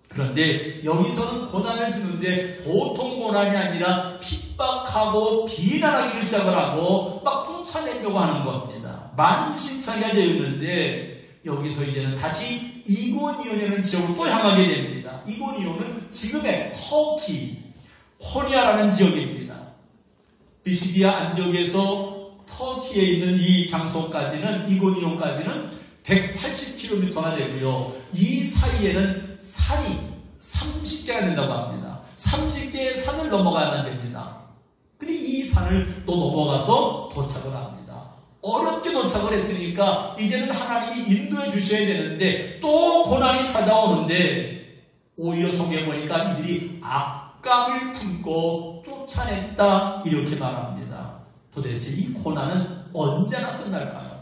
그런데 여기서는 고난을 주는데 보통 고난이 아니라 핍박하고 비난하기를 시작을 하고 막 쫓아내려고 하는 겁니다. 만신창이가 되어 있는데, 여기서 이제는 다시 이고니온이라는 지역으로 또 향하게 됩니다. 이고니온은 지금의 터키, 코리아라는 지역입니다. 비시디아 안디옥에서 터키에 있는 이 장소까지는, 이고니온까지는 180km나 되고요. 이 사이에는 산이 30개가 된다고 합니다. 30개의 산을 넘어가야만 됩니다. 근데 이 산을 또 넘어가서 도착을 합니다. 어렵게 도착을 했으니까 이제는 하나님이 인도해 주셔야 되는데 또 고난이 찾아오는데 오히려 성경에 보니까 이들이 악감을 품고 쫓아냈다 이렇게 말합니다. 도대체 이 고난은 언제나 끝날까요?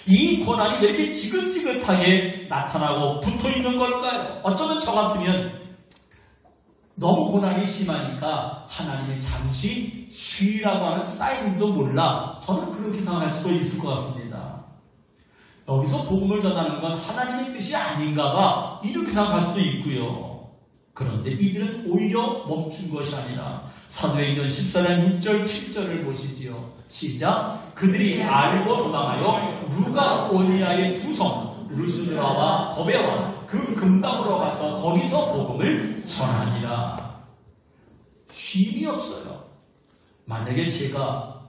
이 고난이 왜 이렇게 지긋지긋하게 나타나고 붙어있는 걸까요? 어쩌면 저 같으면 너무 고난이 심하니까 하나님이 잠시 쉬라고 하는 사인인지도 몰라. 저는 그렇게 생각할 수도 있을 것 같습니다. 여기서 복음을 전하는 건 하나님의 뜻이 아닌가 봐 이렇게 생각할 수도 있고요. 그런데 이들은 오히려 멈춘 것이 아니라 사도행전 14장 6절 7절을 보시지요. 시작. 그들이 알고 도망하여 루가오니아의 두 성 루스드라와 더베와 그 근방으로 가서 거기서 복음을 전하니라. 쉼이 없어요. 만약에 제가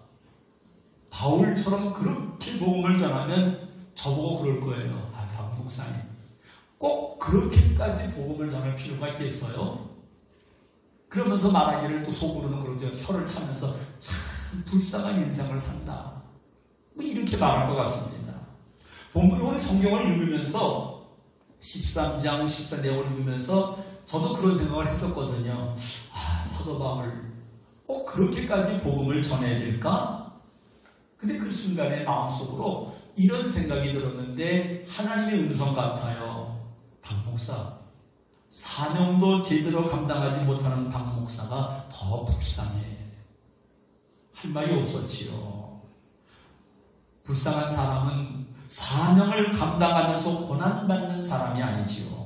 바울처럼 그렇게 복음을 전하면 저보고 그럴 거예요. 아, 박 목사님 꼭 그렇게까지 복음을 전할 필요가 있겠어요? 그러면서 말하기를 또 속으로는 그러죠. 혀를 차면서 참 불쌍한 인생을 산다. 뭐 이렇게 말할 것 같습니다. 본문에 오늘 성경을 읽으면서 13장 14 내용을 읽으면서 저도 그런 생각을 했었거든요. 아, 사도 바울 꼭 그렇게까지 복음을 전해야 될까? 근데 그 순간에 마음속으로 이런 생각이 들었는데 하나님의 음성 같아요. 박 목사, 사명도 제대로 감당하지 못하는 박 목사가 더 불쌍해. 할 말이 없었지요. 불쌍한 사람은 사명을 감당하면서 고난받는 사람이 아니지요.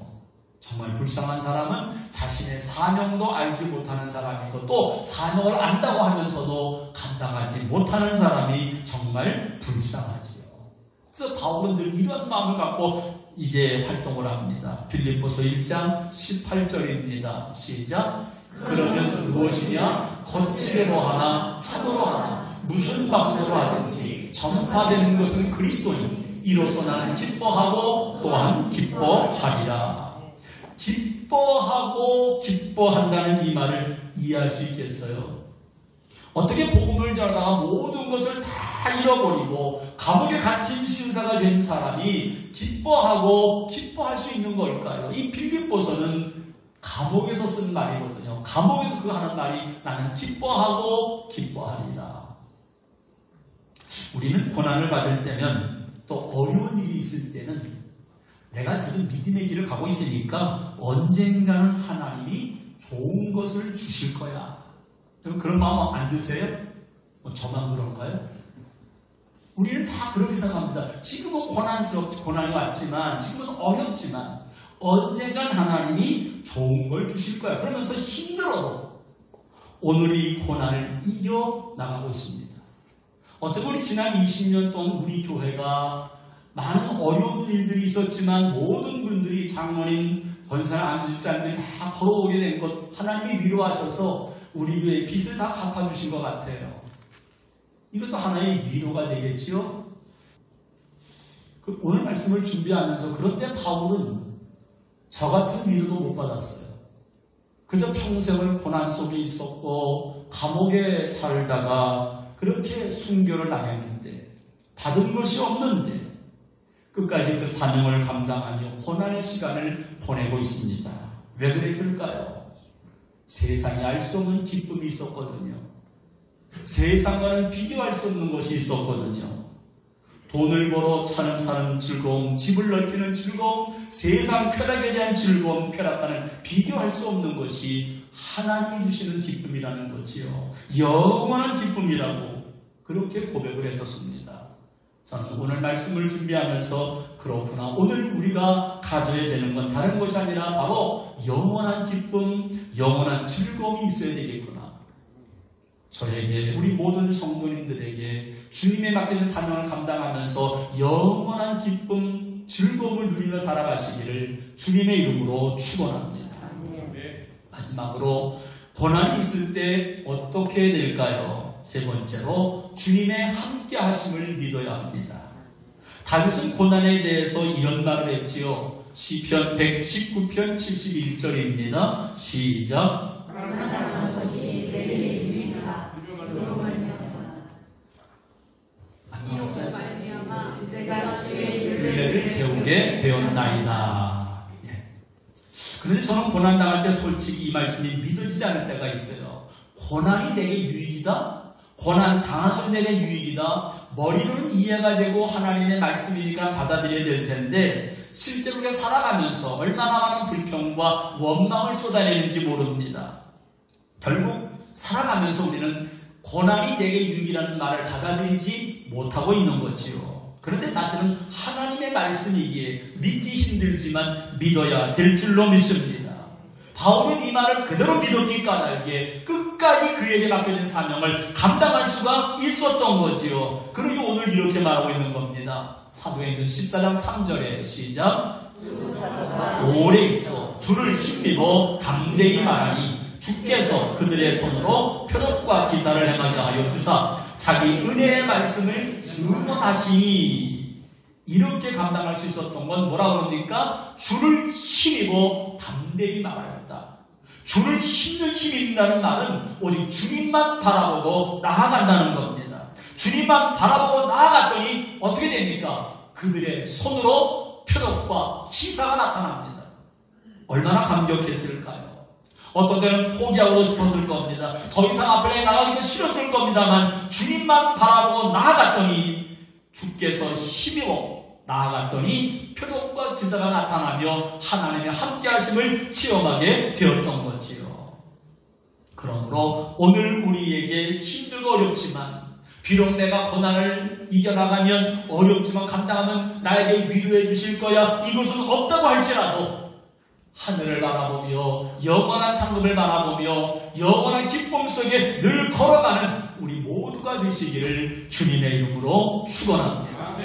정말 불쌍한 사람은 자신의 사명도 알지 못하는 사람이고 또 사명을 안다고 하면서도 감당하지 못하는 사람이 정말 불쌍하지요. 그래서 바울은 늘 이런 마음을 갖고 이제 활동을 합니다. 빌립보서 1장 18절입니다. 시작. 그러면 무엇이냐? 거칠게로 하나 참으로 하나 무슨 방법으로 하든지 전파되는 것은 그리스도니 이로써 나는 기뻐하고 또한 기뻐하리라. 기뻐하고 기뻐한다는 이 말을 이해할 수 있겠어요? 어떻게 복음을 전하다가 모든 것을 다 잃어버리고 감옥에 갇힌 신사가 된 사람이 기뻐하고 기뻐할 수 있는 걸까요? 이 빌립보서는 감옥에서 쓴 말이거든요. 감옥에서 그 하는 말이 나는 기뻐하고 기뻐하리라. 우리는 고난을 받을 때면 또 어려운 일이 있을 때는 내가 그래도 믿음의 길을 가고 있으니까 언젠가는 하나님이 좋은 것을 주실 거야. 그런 마음 안 드세요? 뭐 저만 그런가요? 우리는 다 그렇게 생각합니다. 지금은 고난이 왔지만, 지금은 어렵지만 언젠간 하나님이 좋은 걸 주실 거야. 그러면서 힘들어도 오늘 이 고난을 이겨나가고 있습니다. 어차피 우리 지난 20년 동안 우리 교회가 많은 어려운 일들이 있었지만 모든 분들이 장로님, 권사님, 안수집사님들이 다 걸어오게 된 것 하나님이 위로하셔서 우리 교회의 빚을 다 갚아주신 것 같아요. 이것도 하나의 위로가 되겠지요? 오늘 말씀을 준비하면서 그런데 바울은 저 같은 위로도 못 받았어요. 그저 평생을 고난 속에 있었고 감옥에 살다가 그렇게 순교를 당했는데 받은 것이 없는데 끝까지 그 사명을 감당하며 고난의 시간을 보내고 있습니다. 왜 그랬을까요? 세상에 알 수 없는 기쁨이 있었거든요. 세상과는 비교할 수 없는 것이 있었거든요. 돈을 벌어 차는 사는 즐거움, 집을 넓히는 즐거움, 세상 쾌락에 대한 즐거움, 쾌락과는 비교할 수 없는 것이 하나님이 주시는 기쁨이라는 거지요. 영원한 기쁨이라고 그렇게 고백을 했었습니다. 저는 오늘 말씀을 준비하면서 그렇구나. 오늘 우리가 가져야 되는 건 다른 것이 아니라 바로 영원한 기쁨, 영원한 즐거움이 있어야 되겠구나. 저에게, 우리 모든 성도님들에게 주님의 맡겨진 사명을 감당하면서 영원한 기쁨, 즐거움을 누리며 살아가시기를 주님의 이름으로 축원합니다. 마지막으로 고난이 있을 때 어떻게 해야 될까요? 세 번째로 주님의 함께 하심을 믿어야 합니다. 다윗은 고난에 대해서 이런 말을 했지요. 시편 119편 71절입니다. 시작. 가난한 것이 내게 유익하다. 안녕하세요. 내가 주의 율례를 배우게 되었나이다. 그런데 저는 고난당할 때 솔직히 이 말씀이 믿어지지 않을 때가 있어요. 고난이 내게 유익이다? 고난 당하는 것이 내게 유익이다? 머리로는 이해가 되고 하나님의 말씀이니까 받아들여야 될 텐데 실제로 우리가 살아가면서 얼마나 많은 불평과 원망을 쏟아내는지 모릅니다. 결국 살아가면서 우리는 고난이 내게 유익이라는 말을 받아들이지 못하고 있는 거지요. 그런데 사실은 하나님의 말씀이기에 믿기 힘들지만 믿어야 될 줄로 믿습니다. 바울은 이 말을 그대로 믿었기 까닭에 끝까지 그에게 맡겨진 사명을 감당할 수가 있었던 거지요. 그러니 오늘 이렇게 말하고 있는 겁니다. 사도행전 14장 3절에 시작. 오래 있어 주를 힘입어 담대히 말하니 주께서 그들의 손으로 표적과 기사를 행하게 하여 주사 자기 은혜의 말씀을 증언하시니. 이렇게 감당할 수 있었던 건 뭐라 그럽니까? 주를 힘입어 담대히 말하였다. 주를 힘입는다는 말은 오직 주님만 바라보고 나아간다는 겁니다. 주님만 바라보고 나아갔더니 어떻게 됩니까? 그들의 손으로 표적과 기사가 나타납니다. 얼마나 감격했을까요? 어떤 때는 포기하고 싶었을 겁니다. 더 이상 앞에 나가기도 싫었을 겁니다만 주님만 바라보고 나아갔더니 주께서 힘입어 나아갔더니 표적과 기사가 나타나며 하나님의 함께하심을 체험하게 되었던 거지요. 그러므로 오늘 우리에게 힘들고 어렵지만 비록 내가 고난을 이겨나가면 어렵지만 감당하면 나에게 위로해 주실 거야 이것은 없다고 할지라도 하늘을 바라보며 영원한 상급을 바라보며 영원한 기쁨 속에 늘 걸어가는 우리 모두가 되시기를 주님의 이름으로 축원합니다.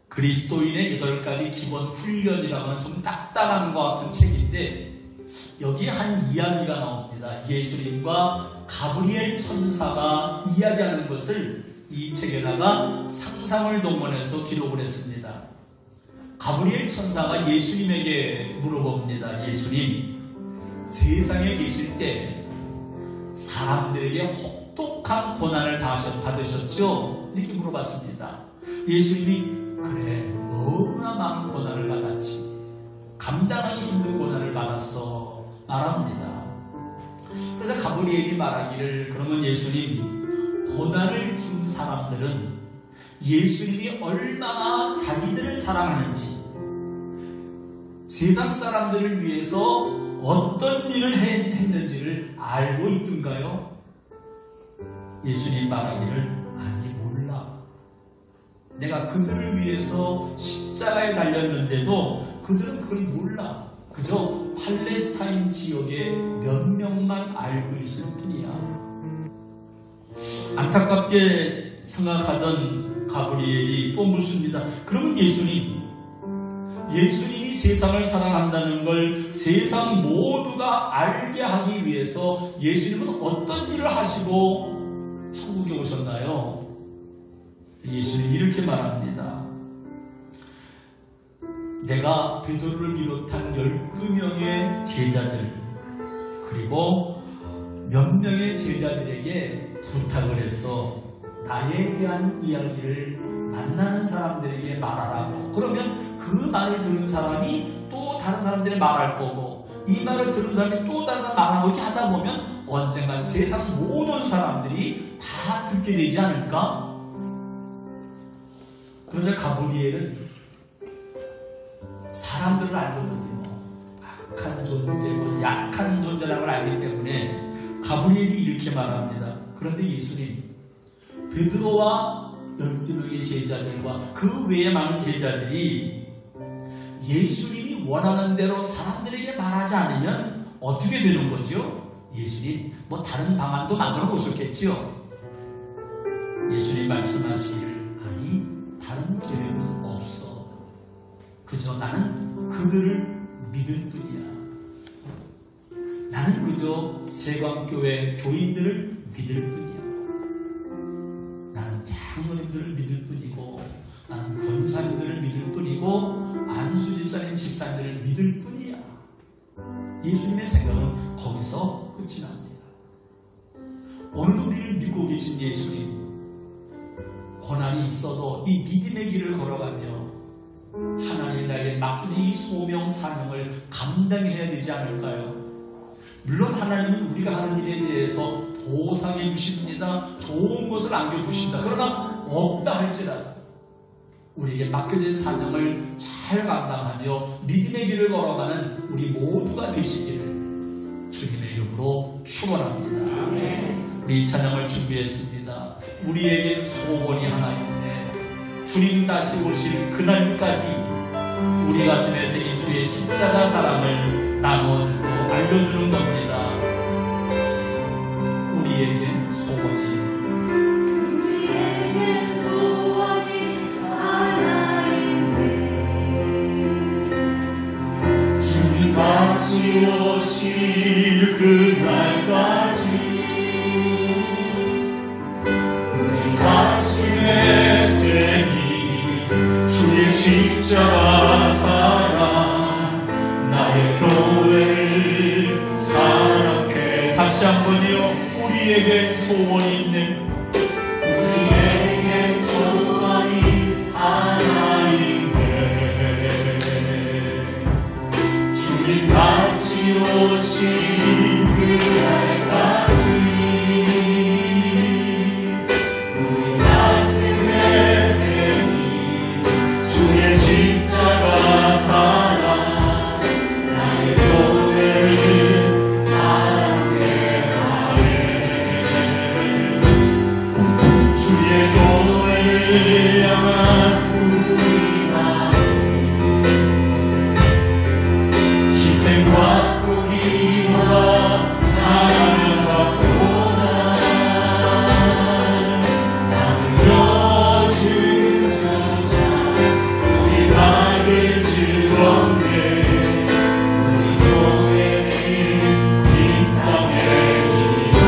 그리스도인의 8가지 기본 훈련이라고 하는 좀 딱딱한 것 같은 책인데 여기에 한 이야기가 나옵니다. 예수님과 가브리엘 천사가 이야기하는 것을 이 책에다가 상상을 동원해서 기록을 했습니다. 가브리엘 천사가 예수님에게 물어봅니다. 예수님, 세상에 계실 때 사람들에게 혹독한 고난을 받으셨죠? 이렇게 물어봤습니다. 예수님이 그래, 너무나 많은 고난을 받았지. 감당하기 힘든 고난을 받았어. 말합니다. 그래서 가브리엘이 말하기를 그러면 예수님, 고난을 준 사람들은 예수님이 얼마나 자기들을 사랑하는지 세상 사람들을 위해서 어떤 일을 했는지를 알고 있던가요? 예수님 말하기를 아니 몰라. 내가 그들을 위해서 십자가에 달렸는데도 그들은 그걸 몰라. 그저 팔레스타인 지역에 몇 명만 알고 있을 뿐이야. 안타깝게 생각하던 가브리엘이 또 묻습니다. 그러면 예수님이 세상을 사랑한다는 걸 세상 모두가 알게 하기 위해서 예수님은 어떤 일을 하시고 천국에 오셨나요? 예수님이 이렇게 말합니다. 내가 베드로를 비롯한 12명의 제자들 그리고 몇 명의 제자들에게 부탁을 했어. 나에 대한 이야기를 만나는 사람들에게 말하라고. 그러면 그 말을 들은 사람이 또 다른 사람들에게 말할 거고 이 말을 들은 사람이 또 다른 사람 말하고 이렇게 하다 보면 언젠간 세상 모든 사람들이 다 듣게 되지 않을까? 그러자 가브리엘은 사람들을 알거든요. 악한 존재고 약한 존재라는 걸 알기 때문에 가브리엘이 이렇게 말합니다. 그런데 예수님, 베드로와 12명의 제자들과 그 외에 많은 제자들이 예수님이 원하는 대로 사람들에게 말하지 않으면 어떻게 되는 거죠? 예수님, 뭐 다른 방안도 만들어 보셨겠지요? 예수님 말씀하시기를 아니, 다른 계획은 없어. 그저 나는 그들을 믿을 뿐이야. 나는 그저 세광교회 교인들을 믿을 뿐이야. 나는 장로님들을 믿을 뿐이고 나는 권사님들을 믿을 뿐이고 아니 안수 집사님, 집사님들을 믿을 뿐이야. 예수님의 생각은 거기서 끝이 납니다. 오늘도 우리를 믿고 계신 예수님, 고난이 있어도 이 믿음의 길을 걸어가며 하나님이 나에게 맡긴 이 소명, 사명을 감당해야 되지 않을까요? 물론 하나님은 우리가 하는 일에 대해서 보상해 주십니다. 좋은 것을 안겨주신다. 그러나 없다 할지라도 우리에게 맡겨진 사명을 잘 감당하며 믿음의 길을 걸어가는 우리 모두가 되시기를 주님의 이름으로 축원합니다. 우리 찬양을 준비했습니다. 우리에게 소원이 하나 있네. 주님 다시 오실 그날까지 우리 가슴에 새긴 주의 십자가 사랑을 나눠주고 알려주는 겁니다. 우리에겐 소원이 주님 다시 오실 그날까지 우리 가슴에 새긴 주의 십자가 사랑 나의 교회를 사랑해. 다시 한번요. 우리에겐 소원이 있네. 우리에겐 소원이 하나 있네. 주님 다시 오신 그날까지 우리 가슴에 새긴 주의 십자가 사랑 나의 교회를 사랑해 하네. 주의 교회를 향한 우리 마음 희생과 포기와 나를 갖고나 남겨준 주자 우리 받을 수 없네. 우리 교회는 이 땅의 희망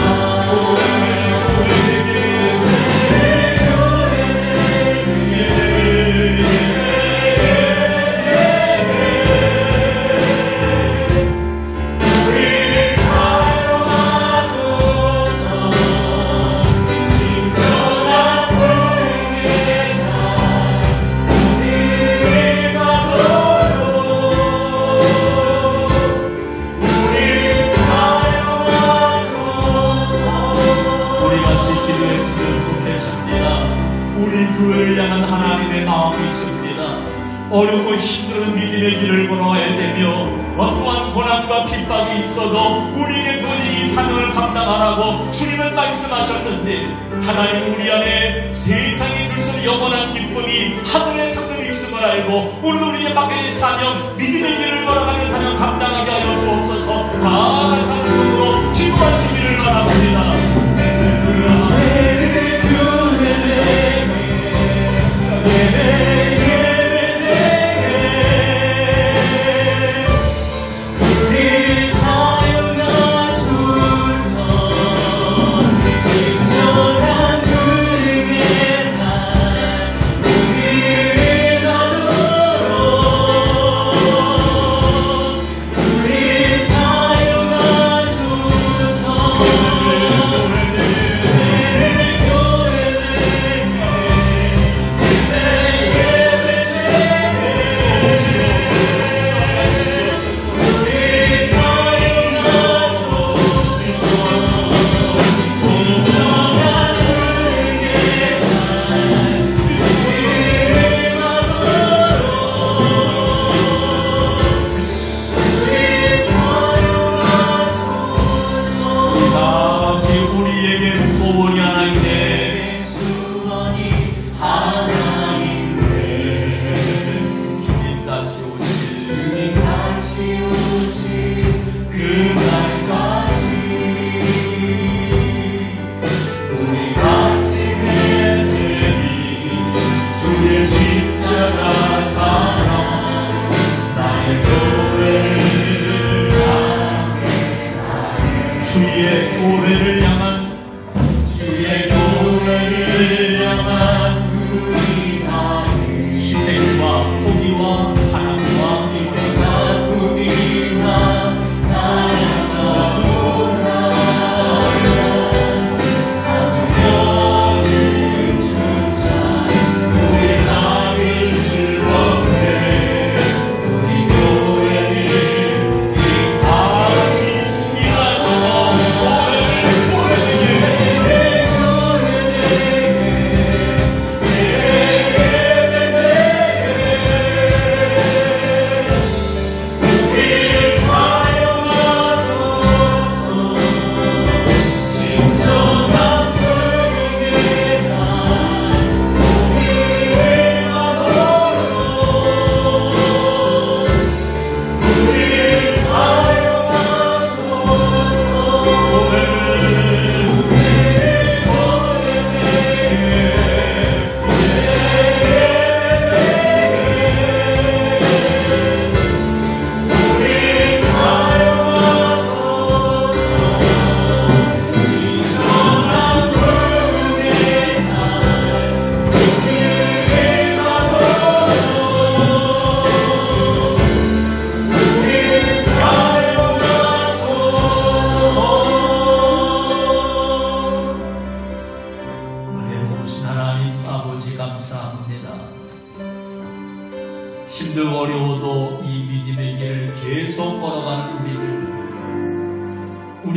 우리를 사용하소서. 진정한 부흥의 날 우리를 가도록 우리를 사용하소서. 우리 같이 기도했으면 좋겠습니다. 우리 교회를 향한 하나님의 마음이 있습니다. 어렵고 힘든 믿음의 길을 걸어가야 되며 어떠한 고난과 핍박이 있어도 우리에게 도저히 이 사명을 감당하라고 주님은 말씀하셨는데 하나님 우리 안에 세상이 줄 수 없는 영원한 기쁨이 하늘의 상급이 있음을 알고 오늘 우리에게 맡겨진 사명 믿음의 길을 걸어가는 사명 감당하게 하여 주옵소서. 다 같이 한 손으로 기도하시기를 바랍니다. 우리 마음 희생과 포기와 하나님과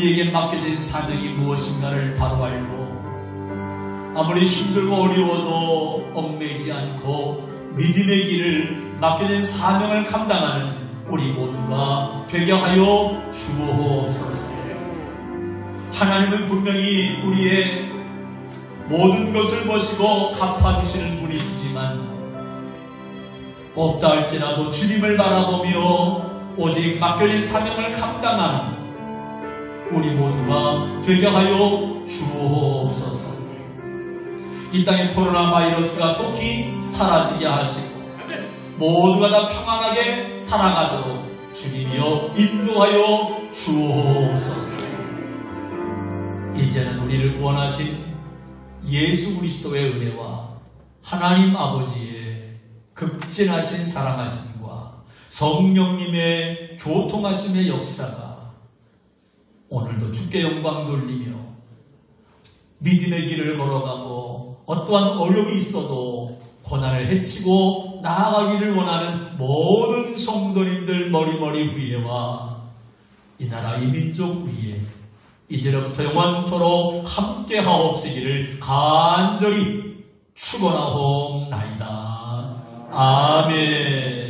우리에게 맡겨진 사명이 무엇인가를 바로 알고 아무리 힘들고 어려워도 얽매이지 않고 믿음의 길을 맡겨진 사명을 감당하는 우리 모두가 되게 하여 주옵소서. 하나님은 분명히 우리의 모든 것을 보시고 갚아주시는 분이시지만 없다 할지라도 주님을 바라보며 오직 맡겨진 사명을 감당하는 우리 모두가 되게 하여 주옵소서. 이 땅의 코로나 바이러스가 속히 사라지게 하시고 모두가 다 평안하게 살아가도록 주님이여 인도하여 주옵소서. 이제는 우리를 구원하신 예수 그리스도의 은혜와 하나님 아버지의 극진하신 사랑하심과 성령님의 교통하심의 역사가 오늘도 주께 영광 돌리며 믿음의 길을 걸어가고 어떠한 어려움이 있어도 고난을 헤치고 나아가기를 원하는 모든 성도님들 머리머리 위에와 이 나라 이 민족 위에 이제로부터 영원토록 함께 하옵시기를 간절히 축원하옵나이다. 아멘.